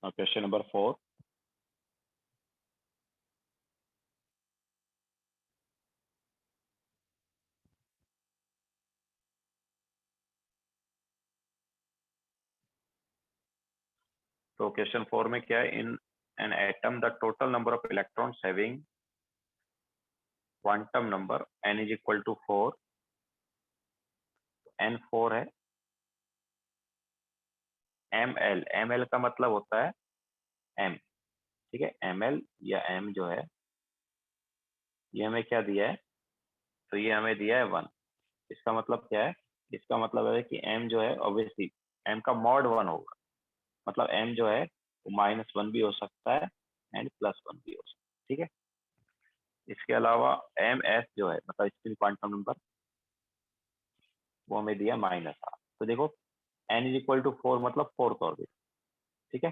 Question number 4। तो क्वेश्चन 4 में क्या है? In an atom the total number of electrons having quantum number n is equal to 4। n 4 है। ml का मतलब होता है m, ठीक है, ml या m जो है ये हमें क्या दिया है, तो ये हमें दिया है 1। इसका मतलब क्या है, इसका मतलब है कि m जो है ऑब्वियसली m का मॉड 1 होगा, मतलब m जो है वो -1 भी हो सकता है एंड +1 भी हो सकता है, ठीक है। इसके अलावा ms जो है मतलब स्पिन क्वांटम नंबर वो हमें दिया -r। तो देखो n इज इक्वल टू 4 मतलब फोर्थ ऑर्बिट, ठीक है।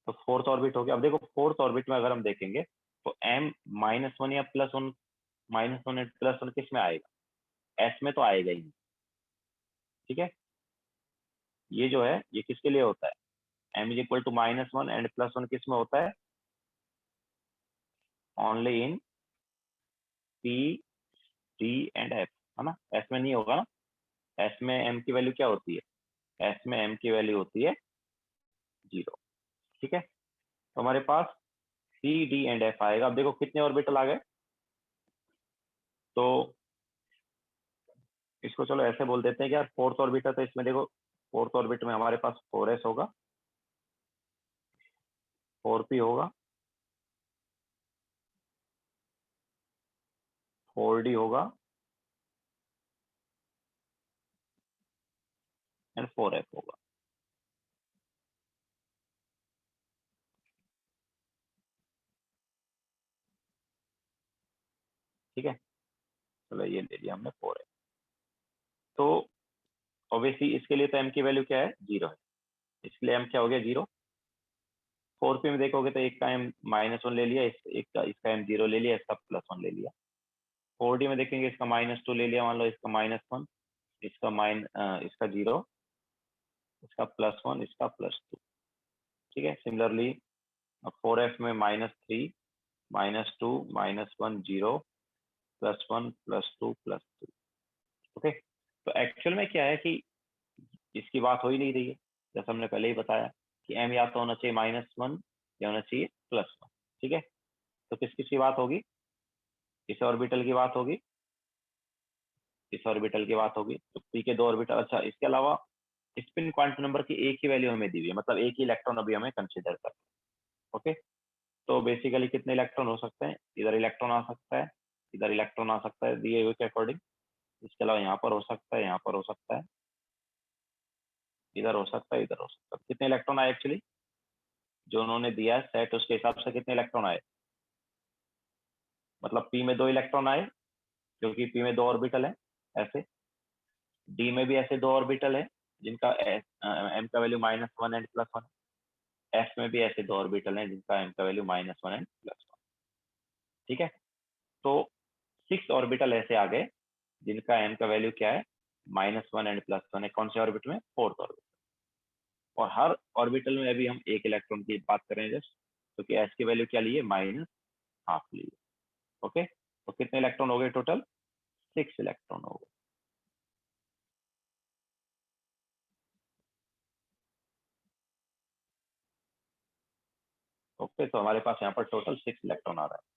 तो फोर्थ ऑर्बिट हो गया। अब देखो फोर्थ ऑर्बिट में अगर हम देखेंगे तो m -1 या +1, -1 एंड +1 किस में आएगा, s में तो आएगा ही नहीं, ठीक है। ये जो है ये किसके लिए होता है, m is equal to -1 and +1 किस में होता है, only in p d and f, है ना। s में नहीं होगा ना, s में m की वैल्यू क्या होती है, s में m की वैल्यू होती है 0, ठीक है। तो हमारे पास c d एंड f आएगा। अब देखो कितने ऑर्बिटल आ गए, तो इसको चलो ऐसे बोल देते हैं कि यार फोर्थ ऑर्बिट है, तो इसमें देखो फोर्थ ऑर्बिट में हमारे पास 4s होगा, 4p होगा, 4d होगा एंड 4f होगा, ठीक है। चलो ये ले लिया हमने 4f। तो ऑब्वियसली इसके लिए तो m की वैल्यू क्या है, 0 है, इसलिए m क्या हो गया 0। 4p में देखोगे तो एक का m -1 ले लिया, एक का इसका m 0 ले लिया, इसका +1 ले लिया। 4d में देखेंगे इसका -2 ले लिया, मान लो इसका -1, इसका 0, इसका +1, इसका +2, ठीक है। सिमिलरली 4f में -3, -2, -1, 0, +1, +2, +2, ओके। तो एक्चुअल में क्या है कि इसकी बात हो ही नहीं रही है, जैसा हमने पहले ही बताया कि m या तो होना चाहिए -1 या होना चाहिए +1, ठीक है। तो किस किस की बात होगी, इस ऑर्बिटल की बात होगी, इस ऑर्बिटल की बात होगी, तो p के 2 ऑर्बिटल। अच्छा, इसके अलावा स्पिन क्वांटम नंबर की एक ही वैल्यू हमें दी हुई है, मतलब एक ही इलेक्ट्रॉन अभी हमें कंसिडर कर, ओके। तो बेसिकली कितने इलेक्ट्रॉन हो सकते हैं, इधर इलेक्ट्रॉन आ सकता है, इधर इलेक्ट्रॉन आ सकता है दिए हुए के अकॉर्डिंग। इसके अलावा यहाँ पर हो सकता है, यहाँ पर हो सकता है, इधर हो सकता है, इधर हो सकता है। कितने इलेक्ट्रॉन आए एक्चुअली, जो उन्होंने दिया है सेट उसके हिसाब से कितने इलेक्ट्रॉन आए, मतलब p में 2 इलेक्ट्रॉन आए क्योंकि p में 2 ऑर्बिटल है ऐसे, d में भी ऐसे 2 ऑर्बिटल है जिनका m का वैल्यू -1 एंड +1, s में भी ऐसे 2 ऑर्बिटल हैं जिनका m का वैल्यू -1 एंड +1, ठीक है। तो 6 ऑर्बिटल ऐसे आ गए जिनका m का वैल्यू क्या है, -1 एंड +1 है। कौन से ऑर्बिट में, फोर्थ ऑर्बिट। और हर ऑर्बिटल में अभी हम एक इलेक्ट्रॉन की बात कर रहे हैं जस्ट, क्योंकि एस की वैल्यू क्या ली है, -12 ली है, ओके। तो कितने इलेक्ट्रॉन हो गए टोटल, 6 इलेक्ट्रॉन हो गए, ओके। तो हमारे पास यहाँ पर टोटल 6 इलेक्ट्रॉन आ रहा है।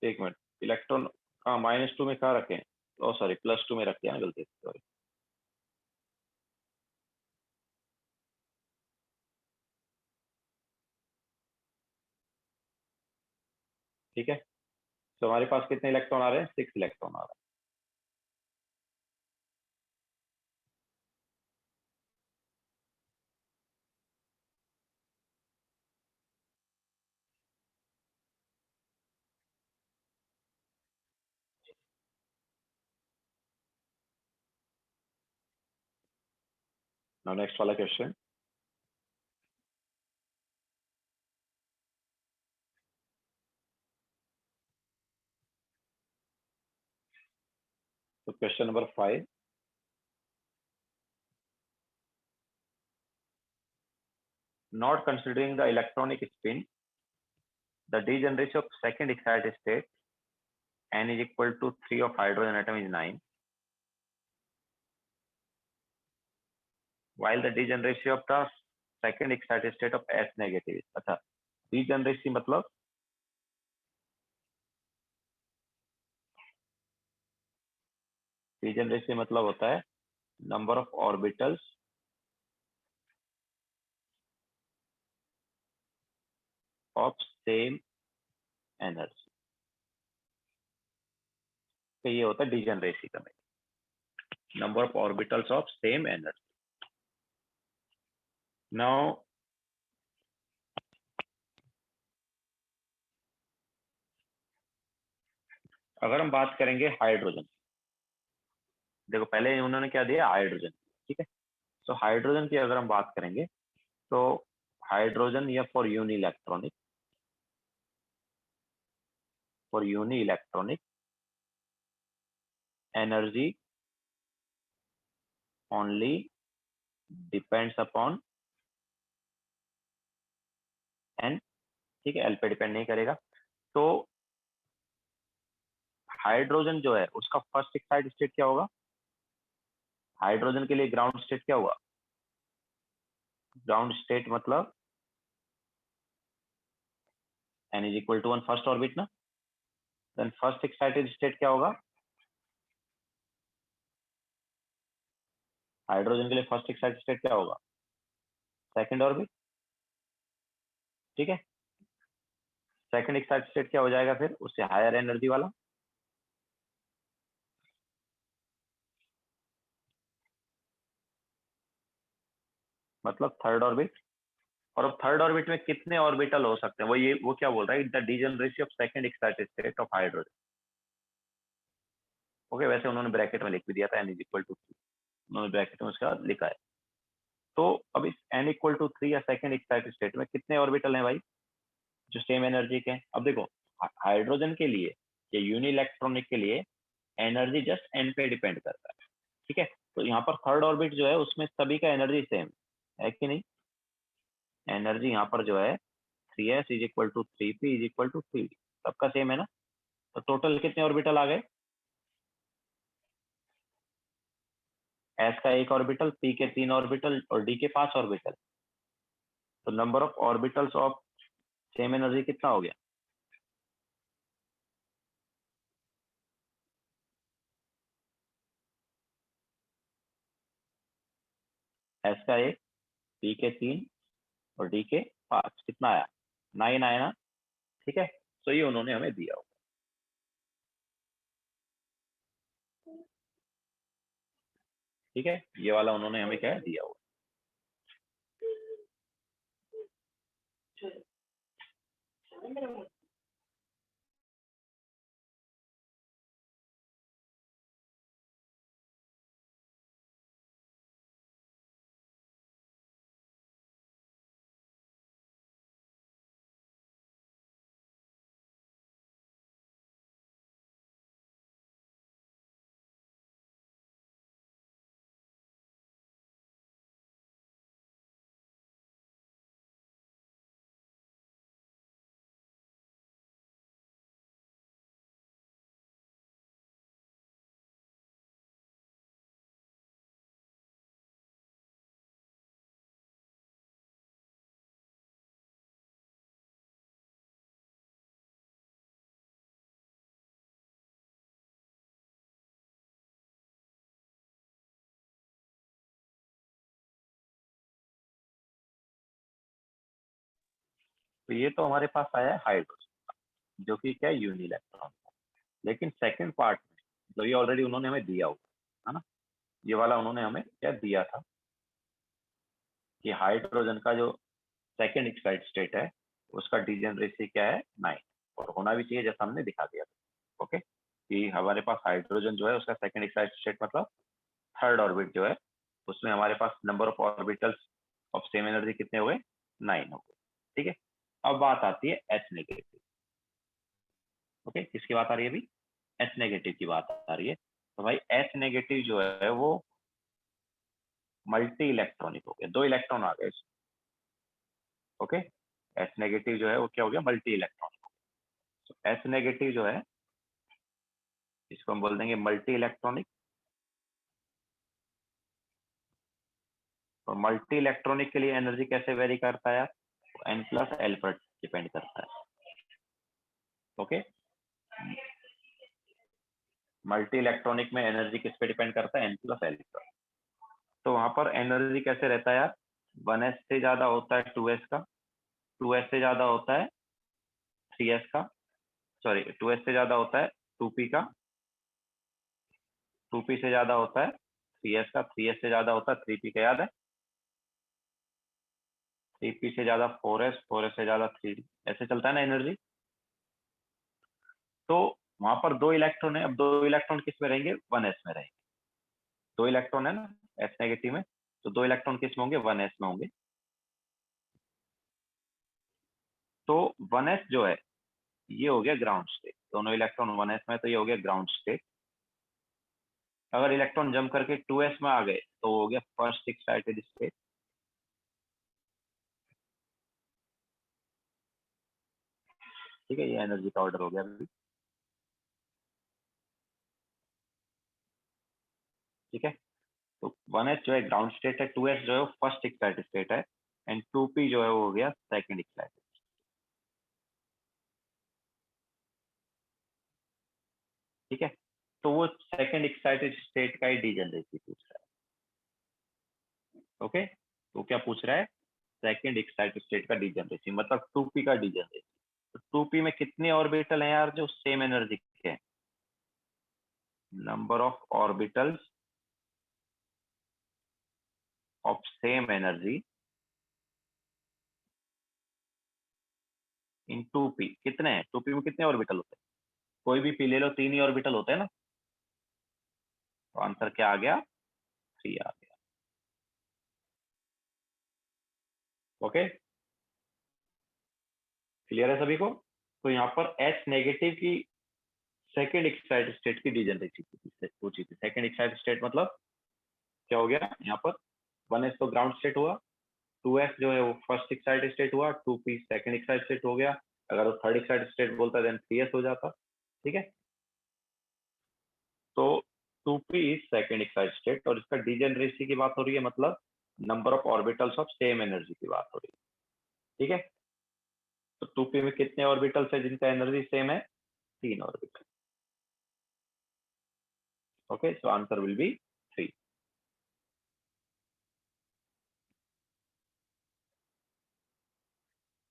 एक मिनट, इलेक्ट्रॉन कहाँ, -2 में कहाँ रखें, ओ सॉरी +2 में रख दिया गलती से, सॉरी। ठीक है, तो हमारे पास कितने इलेक्ट्रॉन आ रहे हैं, 6 इलेक्ट्रॉन आ रहा है। नाउ नेक्स्ट वाला क्वेश्चन, तो question number 5, not considering the electronic spin, the degeneration of second excited state n is equal to 3 of hydrogen atom is 9, while the degeneration of the second excited state of S negative is, अच्छा degeneracy मतलब होता है number of orbitals of same energy. तो ये होता है degeneracy का number of orbitals of same energy. Now अगर हम बात करेंगे हाइड्रोजन, देखो पहले उन्होंने क्या दिया, हाइड्रोजन, ठीक है। तो हाइड्रोजन की अगर हम बात करेंगे तो हाइड्रोजन या for uni electronic energy only depends upon n, ठीक है, एल पे डिपेंड नहीं करेगा। तो हाइड्रोजन जो है उसका फर्स्ट एक्साइटेड स्टेट क्या होगा, हाइड्रोजन के लिए ग्राउंड स्टेट क्या हुआ, ग्राउंड स्टेट मतलब n is equal to 1 first orbit ना। देन फर्स्ट एक्साइटेड स्टेट क्या होगा, हाइड्रोजन के लिए फर्स्ट एक्साइटेड स्टेट क्या होगा, सेकंड ऑर्बिट, ठीक है। सेकंड एक्साइटेड स्टेट क्या हो जाएगा फिर उससे हायर एनर्जी वाला, मतलब थर्ड ऑर्बिट। और अब थर्ड ऑर्बिट में कितने ऑर्बिटल हो सकते हैं, वो क्या बोल रहा है, the degeneracy of second excited state of hydrogen. Okay, वैसे उन्होंने ब्रैकेट में लिख भी दिया था n इज इक्वल टू 3, उन्होंने ब्रैकेट में उसका लिखा है। तो अब इस n इक्वल टू 3 या सेकंड एक्साइटेड स्टेट में कितने ऑर्बिटल हैं भाई जो सेम एनर्जी के हैं। अब देखो हाइड्रोजन के लिए या यूनी इलेक्ट्रॉनिक के लिए एनर्जी जस्ट n पे डिपेंड करता है, ठीक है। तो यहाँ पर थर्ड ऑर्बिट जो है उसमें सभी का एनर्जी सेम है कि नहीं, एनर्जी यहाँ पर जो है 3s is equal to 3p is equal to 3d, सबका सेम है ना। तो टोटल कितने ऑर्बिटल आ गए, s का एक ऑर्बिटल, p के 3 ऑर्बिटल और d के 5 ऑर्बिटल। तो number of orbitals of same energy कितना हो गया, s का एक, p के 3 और d के 5, कितना आया, 9 आया ना, ठीक है। तो ये उन्होंने हमें दिया होगा, ठीक है, ये वाला उन्होंने हमें क्या दिया होगा। तो ये तो हमारे पास आया है हाइड्रोजन जो कि क्या है यूनी इलेक्ट्रॉन। लेकिन सेकंड पार्ट में तो ये ऑलरेडी उन्होंने हमें दिया हुआ है ना, ये वाला उन्होंने हमें क्या दिया था कि हाइड्रोजन का जो सेकंड एक्साइटेड स्टेट है उसका डीजेनरेसी क्या है 9, और होना भी चाहिए जैसा हमने दिखा दिया था। ओके, कि हमारे पास हाइड्रोजन जो है उसका सेकंड एक्साइटेड स्टेट मतलब थर्ड ऑर्बिट जो है उसमें हमारे पास number of orbitals of same energy कितने हुए, 9 हो गए, ठीक है। अब बात आती है एच नेगेटिव। ओके, किसकी बात आ रही है अभी, एच नेगेटिव की बात आ रही है। तो भाई एच नेगेटिव जो है वो मल्टी इलेक्ट्रॉनिक हो गया, 2 इलेक्ट्रॉन आ गए इसमें। ओके, एच नेगेटिव जो है वो क्या हो गया, मल्टी इलेक्ट्रॉनिक। तो एच नेगेटिव जो है इसको हम बोल देंगे मल्टी इलेक्ट्रॉनिक, और मल्टी इलेक्ट्रॉनिक के लिए एनर्जी कैसे वेरी करता है यार, एन प्लस एल पर डिपेंड करता है। ओके, मल्टी इलेक्ट्रॉनिक में एनर्जी किस पे डिपेंड करता है? एन प्लस एल पर। तो वहां पर एनर्जी कैसे रहता है यार? 1s से ज्यादा होता है 2s का, 2s से ज्यादा होता है 3s का, सॉरी 2s से ज्यादा होता है 2p का, 2p से ज्यादा होता है 3s का, 3s से ज्यादा होता है 3p का, याद है? 3p से ज्यादा 4s, 4s से ज्यादा 3d, ऐसे चलता है ना एनर्जी। तो वहां पर दो इलेक्ट्रॉन है, अब दो इलेक्ट्रॉन किस में रहेंगे? 1s में रहेंगे। दो इलेक्ट्रॉन है ना s नेगेटिव में, तो दो इलेक्ट्रॉन किस में होंगे? 1s में होंगे। तो 1s जो है ये हो गया ग्राउंड स्टेट, दोनों इलेक्ट्रॉन 1s में, तो ये हो गया ग्राउंड स्टेट। अगर इलेक्ट्रॉन जंप करके 2s में आ गए तो हो गया फर्स्ट एक्साइटेड स्टेट। ठीक है, ये एनर्जी का ऑर्डर हो गया अभी। ठीक है, तो 1s जो है ग्राउंड स्टेट है, 2s जो है वो फर्स्ट एक्साइटेड स्टेट है, एंड 2p जो है वो हो गया सेकंड एक्साइटेड। ठीक है, तो वो सेकंड एक्साइटेड स्टेट का ही डीजनरेसी पूछ रहा है। ओके, तो क्या पूछ रहा है? सेकंड एक्साइटेड स्टेट का डीजनरेसी, मतलब 2p का डीजनरेसी। तो 2p में कितने ऑर्बिटल हैं यार जो सेम एनर्जी के हैं? Number of orbitals of same energy in 2p, कितने हैं 2p में? कितने ऑर्बिटल होते हैं? कोई भी पी ले लो, 3 ही ऑर्बिटल होते हैं ना। तो आंसर क्या आ गया? 3 आ गया। ओके, क्लियर है सभी को? तो यहाँ पर एच नेगेटिव की सेकेंड एक्साइटेड स्टेट की डीजनरेसी पूछी थी। सेकेंड एक्साइटेड स्टेट मतलब क्या हो गया यहाँ पर? 1s तो ग्राउंड स्टेट हुआ, 2s जो है वो फर्स्ट एक्साइटेड स्टेट हुआ, 2p सेकेंड एक्साइटेड स्टेट हो गया। अगर वो थर्ड एक्साइटेड स्टेट बोलता देन 3s हो जाता। ठीक है, तो 2p is second excited state, और इसका डीजनरेसी की बात हो रही है, मतलब number of orbitals of same energy की बात हो रही है। ठीक है, तो 2p में कितने ऑर्बिटल्स है जिनका एनर्जी सेम है? 3 orbital. Okay, so answer will be 3।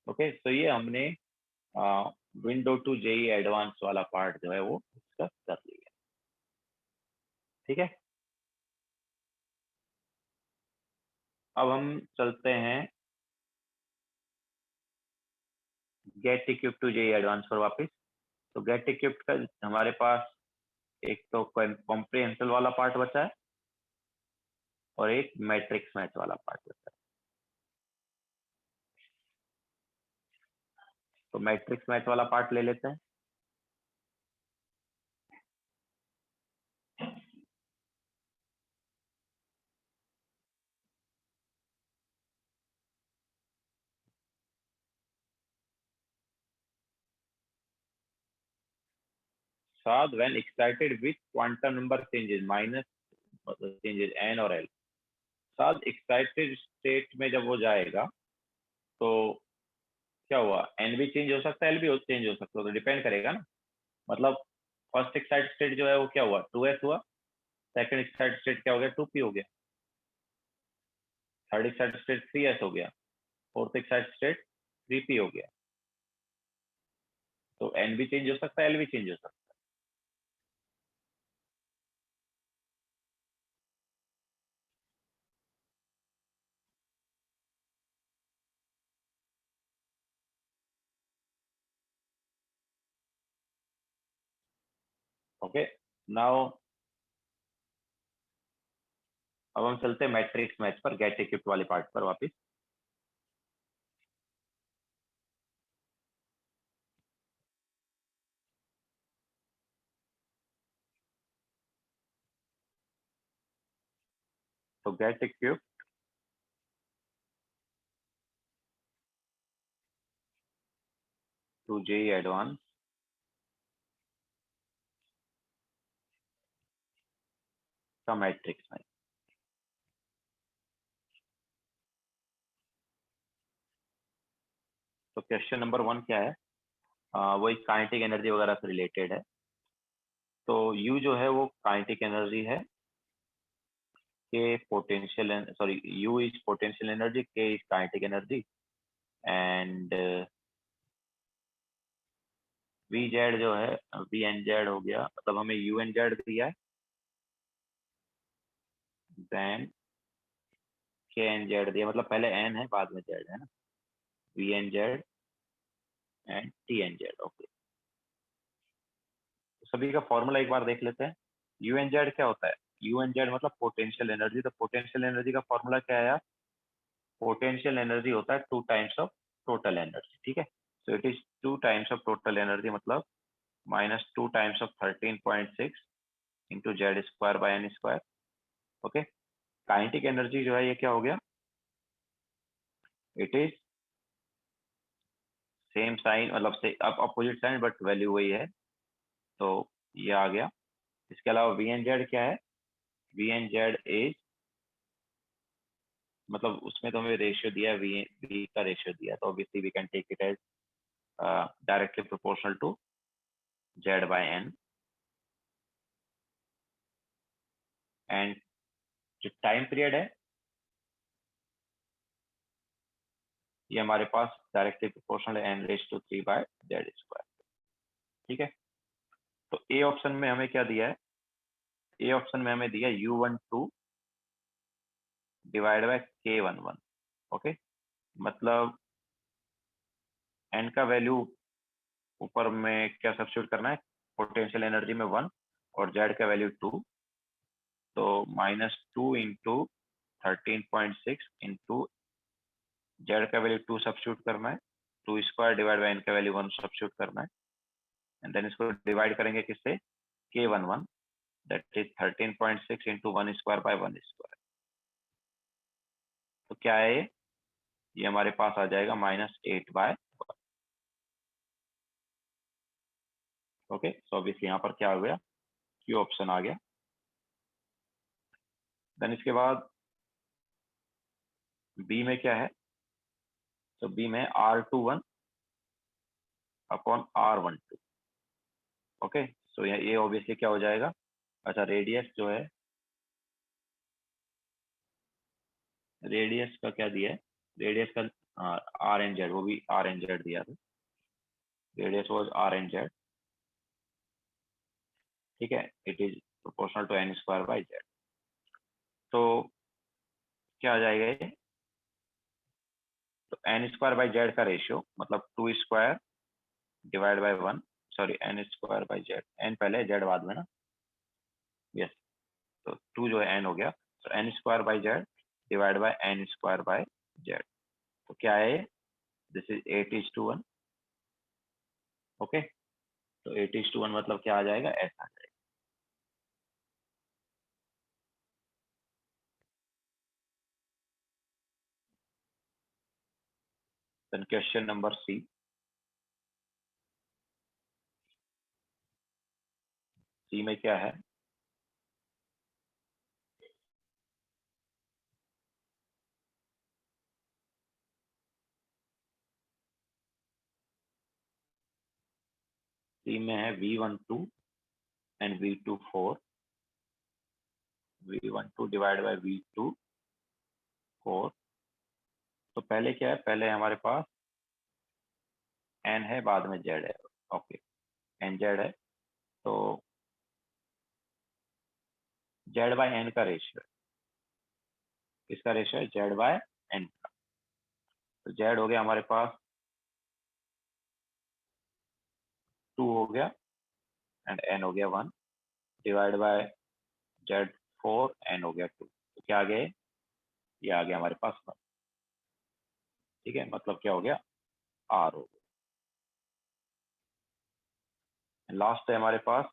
Okay, तो ये हमने विंडो टू जेई एडवांस वाला पार्ट जो है वो डिस्कस कर लिया। ठीक है, अब हम चलते हैं get equip to JEE advance पर वापस। तो गेट इक्विप का हमारे पास एक तो कॉम्प्रिहेंसिव वाला पार्ट बचा है और एक मैट्रिक्स मैच वाला पार्ट बचा है। तो मैट्रिक्स मैच वाला पार्ट ले लेते हैं। साथ when excited with quantum number changes minus changes n और एल। साथ एक्साइटेड स्टेट में जब वो जाएगा तो क्या हुआ? एन भी चेंज हो सकता है, एल भी चेंज हो सकता है, तो डिपेंड करेगा ना। मतलब फर्स्ट एक्साइटेड स्टेट जो है वो क्या हुआ? 2s हुआ। सेकंड एक्साइटेड स्टेट क्या हो गया? 2p हो गया। थर्ड एक्साइटेड स्टेट 3s हो गया। फोर्थ एक्साइटेड स्टेट 3p हो गया। तो एन भी चेंज हो सकता है, एल भी चेंज हो सकता है। ओके, नाउ अब हम चलते हैं मैट्रिक्स मैच पर, गेट इक्विप्ड वाले पार्ट पर वापस। तो get equipped to JEE advance का मैट्रिक्स मैच। तो क्वेश्चन नंबर 1 क्या है, वो एक काइनेटिक एनर्जी वगैरह से रिलेटेड है। तो U जो है वो काइनेटिक एनर्जी है, K potential, sorry U is potential energy, K is kinetic energy, and VZ जो है VNZ हो गया, मतलब हमें UNZ दिया है, देन KNZ दिया, मतलब पहले N है बाद में Z है ना, VNZ एंड TNZ। ओके, सभी का फॉर्मूला एक बार देख लेते हैं। UNZ क्या होता है, UNZ मतलब पोटेंशियल एनर्जी। तो पोटेंशियल एनर्जी का फॉर्मूला क्या है यार, पोटेंशियल एनर्जी होता है 2 टाइम्स ऑफ टोटल एनर्जी, ठीक है। So it is 2 times of total energy, मतलब -2 times of 13.6 into Z square by n square. Okay, kinetic energy जो है ये क्या हो गया, इट इज सेम साइन, मतलब से अब अपोजिट साइन बट वैल्यू वही है, तो ये आ गया। इसके अलावा VNZ क्या है, VNZ इज, मतलब उसमें तो हमें रेशियो दिया है, V का रेशियो दिया है, तो obviously we can take it as directly proportional to Z by N। And जो टाइम पीरियड है ये हमारे पास डायरेक्टली प्रोपोर्शनल है n⁻³ बाय Z स्क्वायर, ठीक है। तो ए ऑप्शन में हमें क्या दिया है, ए ऑप्शन में हमें दिया U12 divide by K11। Okay, मतलब n का वैल्यू ऊपर में क्या सब्स्टिट्यूट करना है, पोटेंशियल एनर्जी में 1 और Z का वैल्यू 2, तो -2 इंटू 13.6 इंटू Z का वैल्यू 2 सब्स्टिट्यूट करना है, 2 स्क्वायर डिवाइड बाय n का वैल्यू 1 सब्स्टिट्यूट करना है, एंड देन इसको डिवाइड करेंगे किससे, K11, that is 13.6 into 1 square by 1 square. तो क्या है ये हमारे पास आ जाएगा -8/1। ओके, सो ऑब्वियसली यहाँ पर क्या आ गया, क्यू ऑप्शन आ गया। देन इसके बाद बी में क्या है, तो बी में R21 अपॉन R12। ओके, सो ये ऑब्वियसली क्या हो जाएगा, अच्छा रेडियस जो है, रेडियस का क्या दिया है, रेडियस का RNZ, वो भी RNZ दिया था, रेडियस वाज RNZ, ठीक है। It is proportional to n square by Z। तो क्या आ जाएगा ये, तो n स्क्वायर बाय Z का रेशियो, मतलब 2 square divide by 1, sorry n square by Z, n पहले है Z बाद में ना, यस, तो 2 जो है n हो गया, तो n square by Z divide by n square by Z। तो क्या है, दिस इज 8:1। ओके, तो 8:1 मतलब क्या आ जाएगा, ऐसा आ जाएगा। देन क्वेश्चन नंबर सी, सी में क्या है, सी में है V12 and V24, V12 divide by V24। तो पहले क्या है, पहले हमारे पास n है बाद में Z है, ओके, NZ है, तो Z बाय n का रेशियो है, किसका रेशियो है, Z बाय n का। तो Z हो गया हमारे पास 2 हो गया, एंड n हो गया 1 डिवाइड बाय Z4, n हो गया 2, तो क्या आ गया, ये आ गया हमारे पास 1, ठीक है, मतलब क्या हो गया, R हो गया। लास्ट है हमारे पास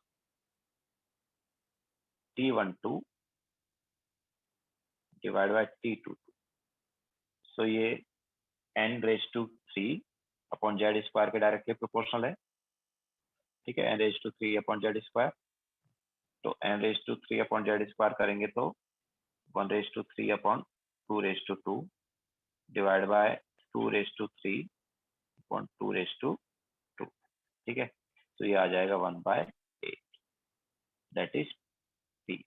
T12 डिवाइड बाय T22, सो ये n⁻³ अपॉन Z स्क्वायर के डायरेक्टली प्रोपोर्शनल है, ठीक है, n⁻³ अपॉन Z स्क्वायर। तो n⁻³ अपॉन Z स्क्वायर करेंगे तो 1⁻³ अपॉन 2⁻² डिवाइड बाय 2⁻³ 1/2 ठीक है। तो ये आ जाएगा 1/8 दैट इज P।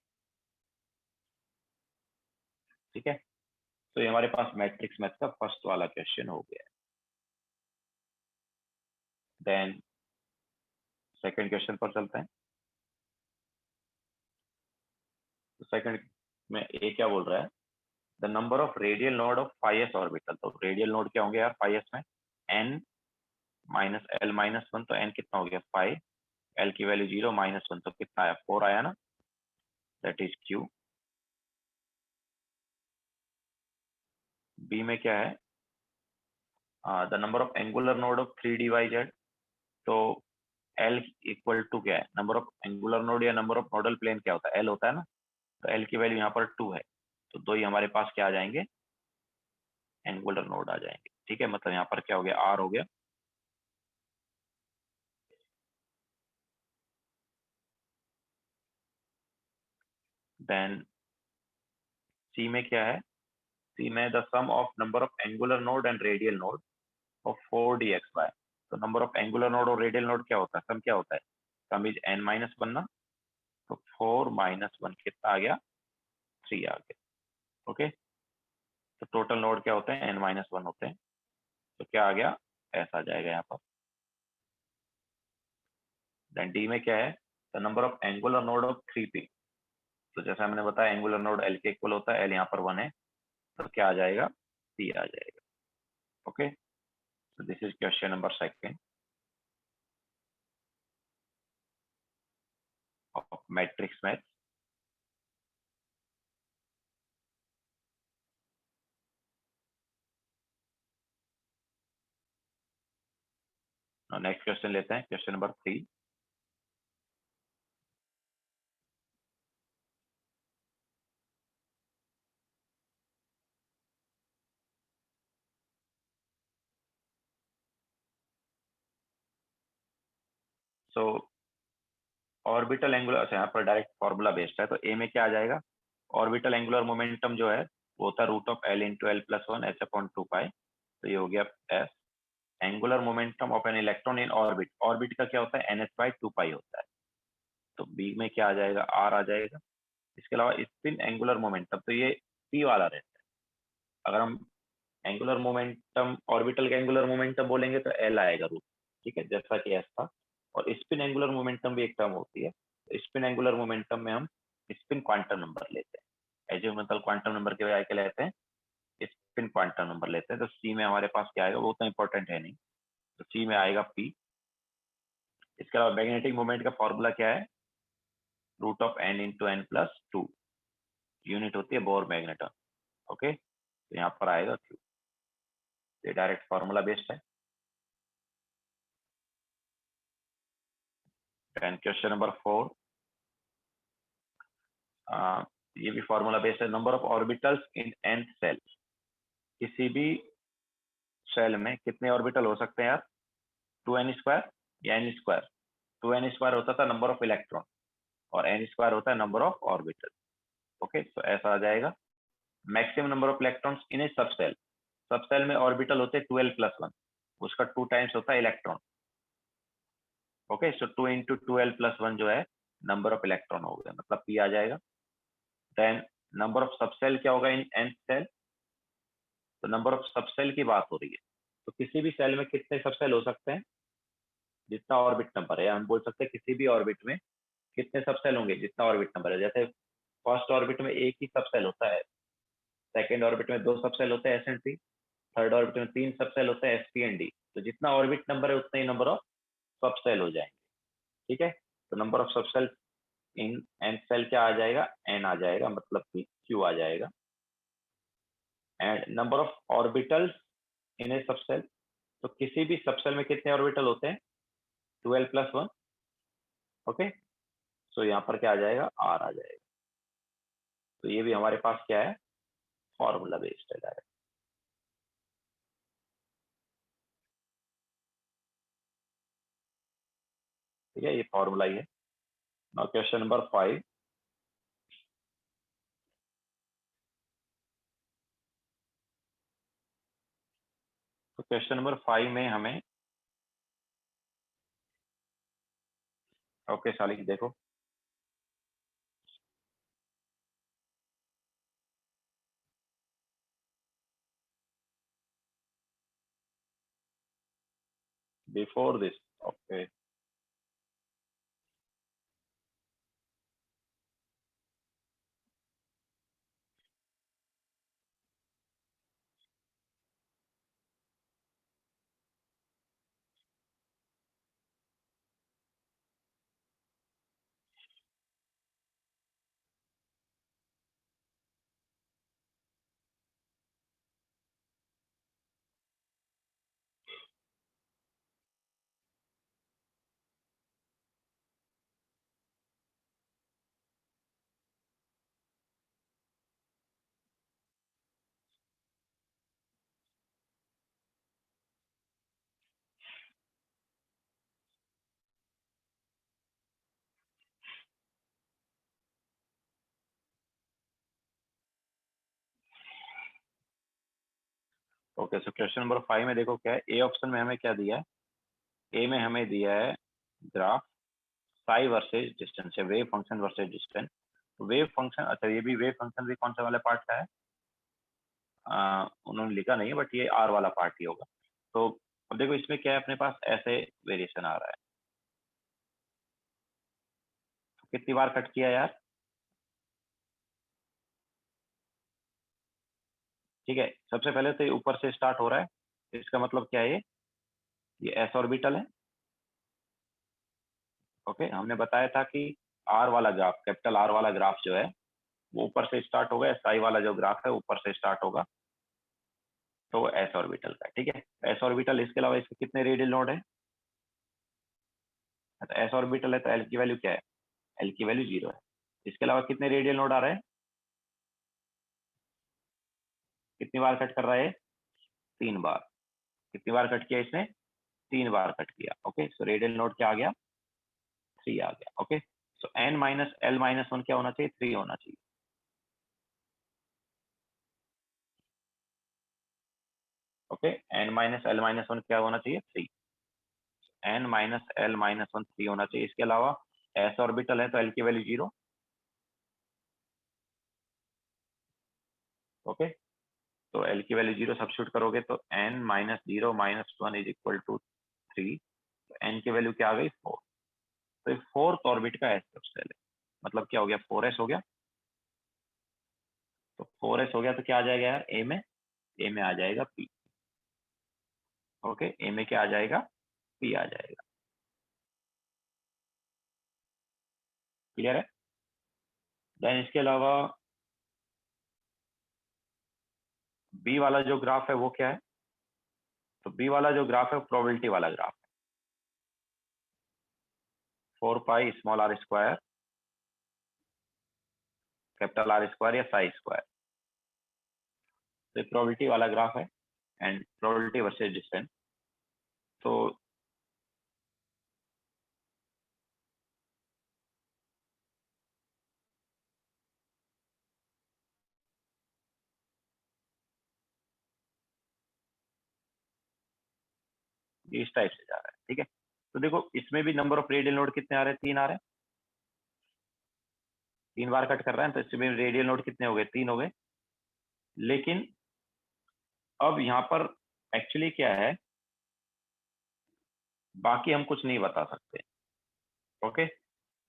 ठीक है, तो ये हमारे पास मैट्रिक्स मैथ का फर्स्ट वाला क्वेश्चन हो गया। देन सेकंड क्वेश्चन पर चलते हैं। तो सेकंड में ए क्या बोल रहा है, the number of radial node of 5s orbital. तो रेडियल नोड क्या होंगे यार 5s में, n माइनस l माइनस 1, तो n कितना हो गया 5, l की वैल्यू 0 माइनस 1 तो कितना आया 4 आया ना, दैट इज q। b में क्या है, the number of angular node of 3d/z। तो l इक्वल टू क्या है, नंबर ऑफ एंगुलर नोड या नंबर ऑफ नोडल प्लेन क्या होता है, l होता है ना, तो l की वैल्यू यहाँ पर 2 है, तो दो ही हमारे पास क्या आ जाएंगे, एंगुलर नोड आ जाएंगे। ठीक है, मतलब यहाँ पर क्या हो गया, r हो गया। देन c में क्या है, c में the sum of number of angular node and radial node of 4dxy। तो नंबर ऑफ एंगुलर नोड और रेडियल नोड क्या होता है, सम क्या होता है, सम इज n माइनस 1 ना, तो 4 माइनस 1 कितना आ गया 3 आ गया। ओके, तो टोटल नोड क्या होते हैं n माइनस 1 होते हैं, तो क्या आ गया ऐसा आ जाएगा यहाँ पर। देन डी में क्या है, the number of angular node of 3p। तो जैसा मैंने बताया एंगुलर नोड l के इक्वल होता है, l यहाँ पर 1 है, तो क्या आ जाएगा p आ जाएगा। Okay, so this is question number second of matrix math। Next question लेते हैं, क्वेश्चन नंबर 3। सो ऑर्बिटल एंगुलर, अच्छा यहाँ पर डायरेक्ट फॉर्मूला बेस्ड है, तो ए में क्या आ जाएगा, ऑर्बिटल एंगुलर मोमेंटम जो है वो होता है root of l into l plus 1 h/2 pi. तो ये हो गया s। Angular momentum of an electron in orbit, orbit का क्या होता है nh/2 पाई होता है, तो बी में क्या आ जाएगा r आ जाएगा। इसके अलावा स्पिन एंगुलर मोमेंटम, तो ये p वाला रहता है। अगर हम एंगुलर मोमेंटम, ऑर्बिटल का एंगुलर मोमेंटम बोलेंगे तो एल आएगा रूट, ठीक है, जैसा कि एस था। और स्पिन एंगुलर मोमेंटम भी एक टर्म होती है, तो स्पिन एंगुलर मोमेंटम में हम स्पिन क्वांटम नंबर लेते हैं, एजिमुथल क्वांटम नंबर के बजाय क्या लेते हैं, स्पिन क्वांटम नंबर लेते हैं। तो सी में हमारे पास क्या आएगा, वो तो इंपॉर्टेंट है नहीं, तो सी में आएगा पी। इसके अलावा मैग्नेटिक मोमेंट का फॉर्मूला क्या है, root of n into n plus 2, unit होती है बोर मैग्नेटन। ओके, तो यहाँ पर आएगा Q, ये डायरेक्ट फॉर्मूला बेस्ड है। एंड क्वेश्चन नंबर 4, ये भी फॉर्मूला बेस्ड है, number of orbitals in nth shell. किसी भी सेल में कितने ऑर्बिटल हो सकते हैं यार, 2n² या n²। 2n² होता था नंबर ऑफ इलेक्ट्रॉन और n² होता है नंबर ऑफ ऑर्बिटल। ओके, तो ऐसा आ जाएगा। Maximum number of electrons in a subshell, सब सेल में ऑर्बिटल होते हैं 12+1, उसका 2 टाइम्स होता है इलेक्ट्रॉन। ओके, सो 2 इंटू 12+1 जो है नंबर ऑफ इलेक्ट्रॉन हो गया, मतलब p आ जाएगा। देन नंबर ऑफ सब सेल क्या होगा इन nth सेल, तो नंबर ऑफ सब सेल की बात हो रही है, तो किसी भी सेल में कितने सब सेल हो सकते हैं, जितना ऑर्बिट नंबर है, हम बोल सकते हैं किसी भी ऑर्बिट में कितने सब सेल होंगे जितना ऑर्बिट नंबर है। जैसे फर्स्ट ऑर्बिट में एक ही सब सेल होता है, सेकेंड ऑर्बिट में 2 सब सेल होते हैं s&p, थर्ड ऑर्बिट में 3 सब सेल होते हैं sp एंड d। तो जितना ऑर्बिट नंबर है उतना ही नंबर ऑफ सब सेल हो जाएंगे। ठीक है, तो नंबर ऑफ सब सेल इन n सेल क्या आ जाएगा, n आ जाएगा, मतलब कि q आ जाएगा। And number of orbitals in a subshell, तो किसी भी सब सेल में कितने ऑर्बिटल होते हैं, 12+1। ओके, सो यहाँ पर क्या आ जाएगा, r आ जाएगा। तो ये भी हमारे पास क्या है, फॉर्मूला बेस्ड है डायरेक्ट। ठीक है, ये फॉर्मूला ही है। Now question number 5। तो क्वेश्चन नंबर 5 में हमें ओके शालिक देखो, before this. Okay okay, so question number 5 में देखो क्या है, ए ऑप्शन में हमें क्या दिया है, ए में हमें दिया है ग्राफ साई वर्सेज डिस्टेंस है, wave function versus distance. Wave function, अच्छा ये भी वेव फंक्शन भी कौन सा वाला पार्ट का है, उन्होंने लिखा नहीं है बट ये आर वाला पार्ट ही होगा। तो अब देखो इसमें क्या है, अपने पास ऐसे वेरिएशन आ रहा है, तो कितनी बार कट किया यार, ठीक है। सबसे पहले तो ये ऊपर से स्टार्ट हो रहा है, इसका मतलब क्या है, ये एस ऑर्बिटल है। ओके, हमने बताया था कि आर वाला ग्राफ, कैपिटल आर वाला ग्राफ जो है वो ऊपर से स्टार्ट होगा, एसआई वाला जो ग्राफ है ऊपर से स्टार्ट होगा, तो वो एस ऑर्बिटल का है, ठीक है। एस ऑर्बिटल, इसके अलावा इसके कितने रेडियल नोड है, तो एस ऑर्बिटल है तो एल की वैल्यू क्या है, एल की वैल्यू 0 है। इसके अलावा कितने रेडियल नोड आ रहे हैं, कितनी बार कट कर रहा है, 3 बार। कितनी बार कट किया इसने, 3 बार कट किया। ओके, सो रेडियल नोड क्या आ गया, 3 आ गया। Okay, so n minus l minus 1 क्या होना चाहिए, 3 होना चाहिए। Okay, n minus l minus 1 क्या होना चाहिए, 3। एन माइनस एल माइनस 1 3 होना चाहिए। इसके अलावा एस ऑर्बिटल है तो एल की वैल्यू 0। ओके, तो एल की वैल्यू 0 सब्स्टिट्यूट करोगे तो n minus 0 minus 1 is equal to 3। तो एन की वैल्यू क्या आ गई, 4। तो ये फोर्थ ऑर्बिट का एस सबसेल है, मतलब क्या हो गया, 4s हो गया। तो 4s हो गया तो क्या आ जाएगा यार, ए में, ए में आ जाएगा पी। ओके, ए में क्या आ जाएगा, पी आ जाएगा। क्लियर है। देन इसके अलावा बी वाला जो ग्राफ है वो क्या है, तो बी वाला जो ग्राफ है वो प्रोबेबिलिटी वाला ग्राफ है, 4 pi small r square capital r square या साई स्क्वायर। तो प्रोबेबिलिटी वाला ग्राफ है एंड प्रोबेबिलिटी वर्सेज डिस्टेंस। तो इस टाइप से जा रहा है, ठीक है। तो देखो इसमें भी नंबर ऑफ रेडियल नोड कितने आ रहे हैं, 3 आ रहे हैं। 3 बार कट कर रहे हैं तो इसमें रेडियल नोड कितने हो गए, 3 हो गए। लेकिन अब यहाँ पर एक्चुअली क्या है, बाकी हम कुछ नहीं बता सकते। ओके,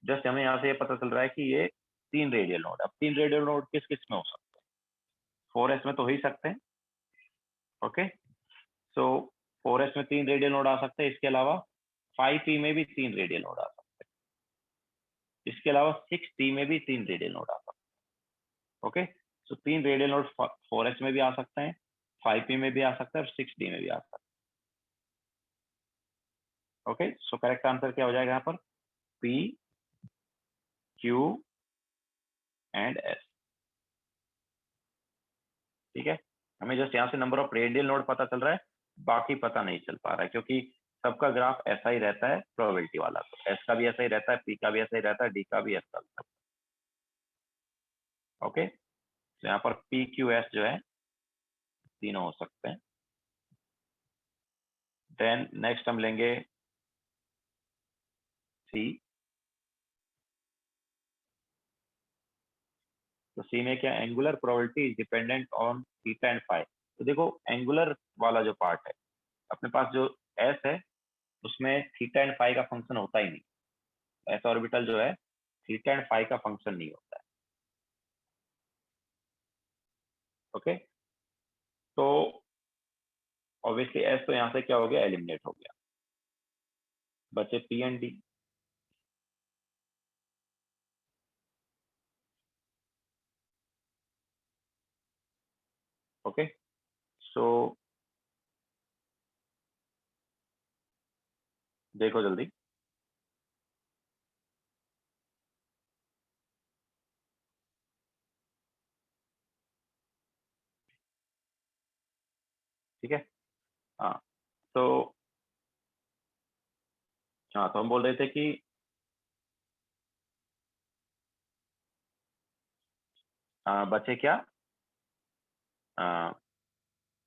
जस्ट हमें यहाँ से ये पता चल रहा है कि ये 3 रेडियल नोड, अब 3 रेडियल नोड किस किस में हो सकते हैं, 4s में तो हो ही सकते हैं। ओके, सो 4s में 3 रेडियल नोड आ सकते हैं। इसके अलावा 5p में भी 3 रेडियल नोड आ सकते हैं। इसके अलावा 6p में भी 3 रेडियल नोड आ सकते हैं। ओके, सो 3 रेडियल नोड 4s में भी आ सकते हैं, 5p में भी आ सकता है और 6d में भी आ सकता है। ओके, सो करेक्ट आंसर क्या हो जाएगा यहाँ पर, p q एंड s। ठीक है, हमें जस्ट यहाँ से नंबर ऑफ रेडियल नोड पता चल रहा है, बाकी पता नहीं चल पा रहा है, क्योंकि सबका ग्राफ ऐसा ही रहता है प्रोबेबिलिटी वाला, तो एस का भी ऐसा ही रहता है, पी का भी ऐसा ही रहता है, डी का भी ऐसा रहता है। ओके, तो यहाँ पर पी क्यू एस जो है तीनों हो सकते हैं। देन नेक्स्ट हम लेंगे सी, तो सी में क्या, angular probability is dependent on theta and phi. तो देखो एंगुलर वाला जो पार्ट है अपने पास, जो एस है उसमें थीटा एंड फाई का फंक्शन होता ही नहीं। एस ऑर्बिटल जो है थीटा एंड फाई का फंक्शन नहीं होता है। ओके, तो ऑब्वियसली एस तो यहाँ से क्या हो गया, एलिमिनेट हो गया, बचे पी एंड डी। ओके, सो देखो जल्दी। ठीक है, हाँ तो हाँ तो हम बोल रहे थे कि बचे क्या,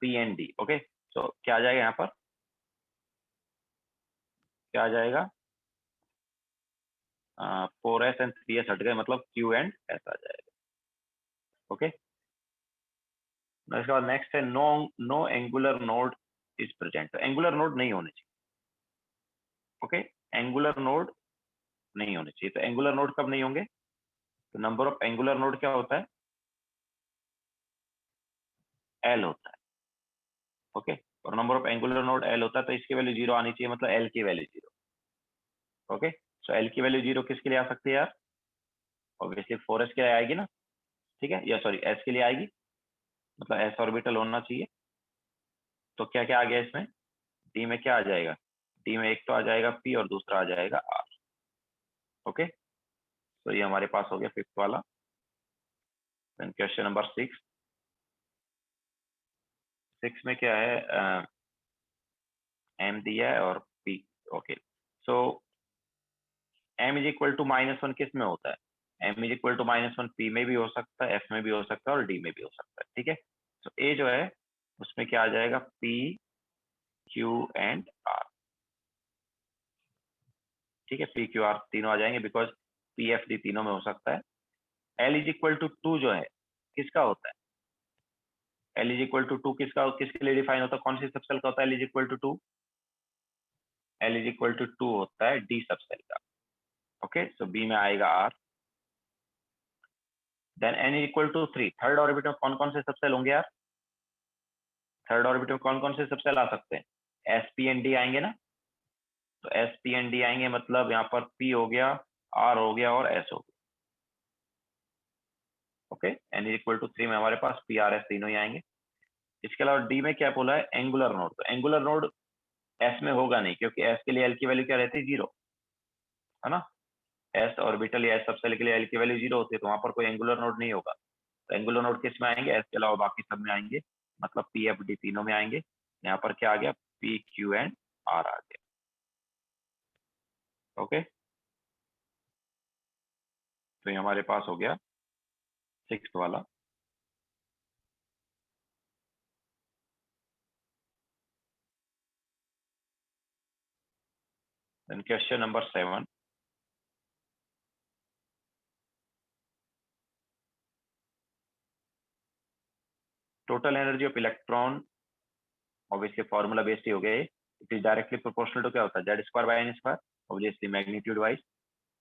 पी एंड डी। ओके, तो क्या आ जाएगा यहाँ पर, क्या आ जाएगा, 4s एंड 3s हट गए, मतलब क्यू एंड एस आ जाएगा। ओके, इसके बाद नेक्स्ट है no no angular node is present. तो एंगुलर नोड नहीं होने चाहिए। ओके, एंगुलर नोड नहीं होने चाहिए। तो एंगुलर नोड कब नहीं होंगे, तो नंबर ऑफ एंगुलर नोड क्या होता है, एल होता है। ओके, और number of angular node L होता है, तो इसकी वैल्यू 0 आनी चाहिए, मतलब एल की वैल्यू 0। ओके, सो एल की वैल्यू 0 किसके लिए आ सकती है यार, ऑब्वियसली 4s के लिए आएगी ना। ठीक है, या सॉरी एस के लिए आएगी, मतलब एस ऑर्बिटल होना चाहिए। तो क्या क्या आ गया इसमें, डी में क्या आ जाएगा, डी में एक तो आ जाएगा पी और दूसरा आ जाएगा आर। ओके, तो ये हमारे पास हो गया फिफ्थ वाला। Then question number 6। 6 में क्या है, एम दिया है और p. Okay, so m is equal to -1 किस में होता है, m is equal to -1 p में भी हो सकता है, एफ में भी हो सकता है और डी में भी हो सकता है। ठीक है, तो ए जो है उसमें क्या आ जाएगा, पी क्यू एंड आर। ठीक है, पी क्यू आर तीनों आ जाएंगे, बिकॉज पी एफ डी तीनों में हो सकता है। एल इज इक्वल टू 2 जो है किसका होता है, एल इज इक्वल टू 2 किसके लिए डिफाइन होता है, कौन सी सबसेल का होता है l is equal to 2, l is equal to 2 होता है डी सबसेल का। ओके, सो बी में आएगा r. Then n is equal to 3, third orbit में कौन कौन से सबसेल होंगे यार, थर्ड ऑर्बिट में कौन कौन से सबसेल आ सकते हैं, एस पी एंड डी आएंगे ना। तो एस पी एंड डी आएंगे, मतलब यहाँ पर पी हो गया, आर हो गया और एस हो गया। Okay, n is equal to 3 में हमारे पास पी आर एस तीनों ही आएंगे। इसके अलावा डी में क्या बोला है, एंगुलर नोड। तो एंगुलर नोड एस में होगा नहीं, क्योंकि एस के लिए एल की वैल्यू क्या रहती है, 0, है ना। एस ऑर्बिटल या एस सबसेल के लिए एल की वैल्यू 0 होती है, तो वहां पर कोई एंगुलर नोड नहीं होगा। तो एंगुलर नोड किस में आएंगे, एस के अलावा बाकी सब में आएंगे, मतलब पी एफ डी तीनों में आएंगे। यहाँ पर क्या आ गया, पी क्यू एंड आर आ गया। ओके, तो ये हमारे पास हो गया 6th वाला। Then question number 7। Total energy of electron, obviously formula based ही हो गए, it is directly proportional to क्या होता है, z square by n square, obviously magnitude wise.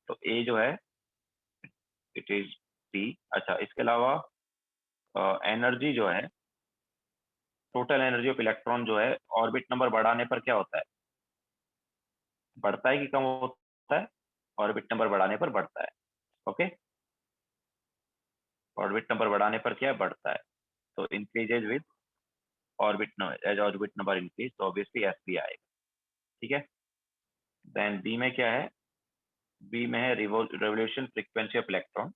तो ए जो है इट इज टी। अच्छा, इसके अलावा एनर्जी जो है, टोटल एनर्जी ऑफ इलेक्ट्रॉन जो है ऑर्बिट नंबर बढ़ाने पर क्या होता है, बढ़ता है कि कम होता है, ऑर्बिट नंबर बढ़ाने पर बढ़ता है। ओके, ऑर्बिट नंबर बढ़ाने पर क्या है, बढ़ता है। तो increases with orbit number, as orbit number increase, तो ऑब्वियसली एस पी आएगा। ठीक है, देन बी में क्या है, बी में है रेवोल्यूशन फ्रीक्वेंसी ऑफ इलेक्ट्रॉन,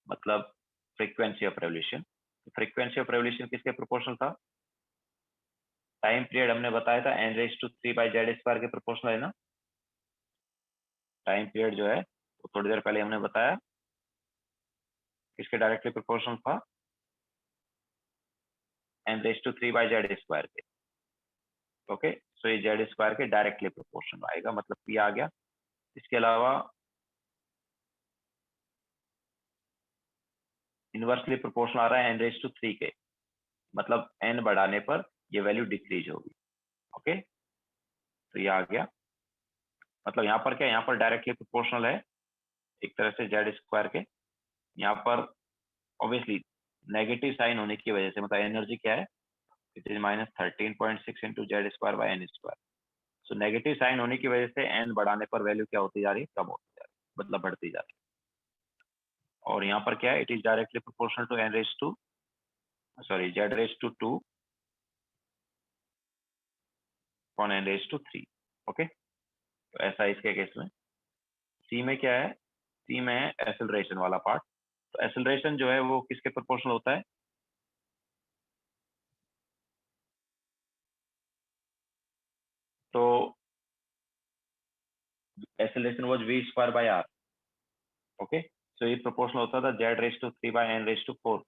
मतलब frequency of revolution. Frequency of revolution किसके प्रोपोर्शनल था, टाइम पीरियड हमने बताया था n⁻³ के प्रोपोर्शनल है ना। टाइम पीरियड जो है वो थोड़ी देर पहले हमने बताया किसके डायरेक्टली प्रोपोर्शनल था, n⁻³ के। ओके, सो ये Z² के डायरेक्टली प्रोपोर्शनल आएगा, मतलब P आ गया। इसके अलावा इनवर्सली प्रोपोर्शनल आ रहा है n⁻³ के, मतलब n बढ़ाने पर ये वैल्यू डिक्रीज होगी। ओके, तो ये आ गया, मतलब यहाँ पर क्या, यहाँ पर डायरेक्टली प्रोपोर्शनल है एक तरह से z² के। यहाँ पर ऑब्वियसली नेगेटिव साइन होने की वजह से, मतलब एनर्जी क्या है, it is -13.6 into z²/n²। So negative sign होने की वजह से n बढ़ाने पर वैल्यू क्या होती जा रही है, कम होती जा रही है, मतलब बढ़ती जा रही है। और यहाँ पर क्या है, it is directly proportional to z⁻² upon n⁻3। ओके, तो ऐसा इसके केस में। सी में क्या है, सी में है एसिलरेशन वाला पार्ट। तो एसिलरेशन जो है वो किसके प्रोपोर्शनल होता है, तो acceleration was v²/r। ओके, सो ये प्रोपोर्शनल होता था z⁻³ को।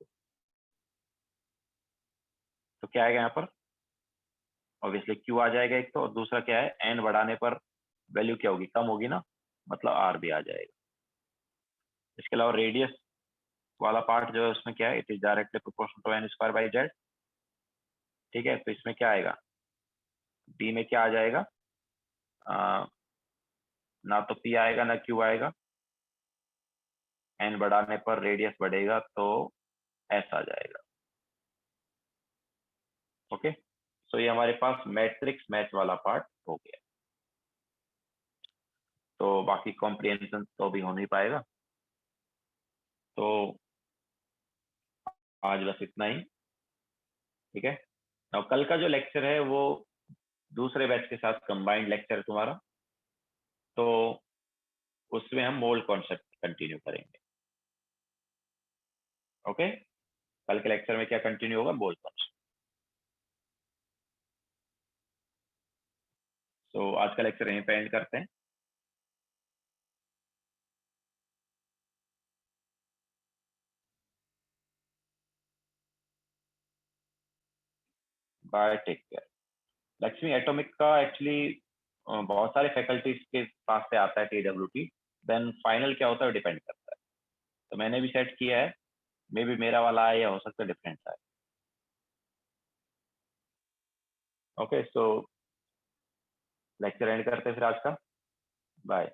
तो क्या आएगा यहाँ पर, ऑब्वियसली q आ जाएगा एक तो, और दूसरा क्या है, n बढ़ाने पर वैल्यू क्या होगी, कम होगी ना, मतलब r भी आ जाएगा। इसके अलावा रेडियस वाला पार्ट जो है उसमें क्या है, it is directly proportional to n²/z। ठीक है, तो इसमें क्या आएगा, d में क्या आ जाएगा, ना तो p आएगा ना q आएगा, n बढ़ाने पर रेडियस बढ़ेगा तो s आ जाएगा। ओके, सो ये हमारे पास मैट्रिक्स मैच वाला पार्ट हो गया। तो बाकी कॉम्प्रिहेंशन तो भी हो नहीं पाएगा, तो आज बस इतना ही। ठीक है, और कल का जो लेक्चर है वो दूसरे बैच के साथ कंबाइंड लेक्चर है तुम्हारा, तो उसमें हम मोल्ड कॉन्सेप्ट कंटिन्यू करेंगे। ओके, कल के लेक्चर में क्या कंटिन्यू होगा, मोल्ड कॉन्सेप्ट। तो आज का लेक्चर यहीं पे एंड करते हैं। Bye, take care. Lakshmi atomic का एक्चुअली बहुत सारे फैकल्टीज के पास से आता है TWT, देन फाइनल क्या होता है डिपेंड करता है। तो मैंने भी सेट किया है, मे बी मेरा वाला आए या हो सकता है डिफरेंट आए। ओके, सो लेक्चर एंड करते हैं फिर आज का। बाय।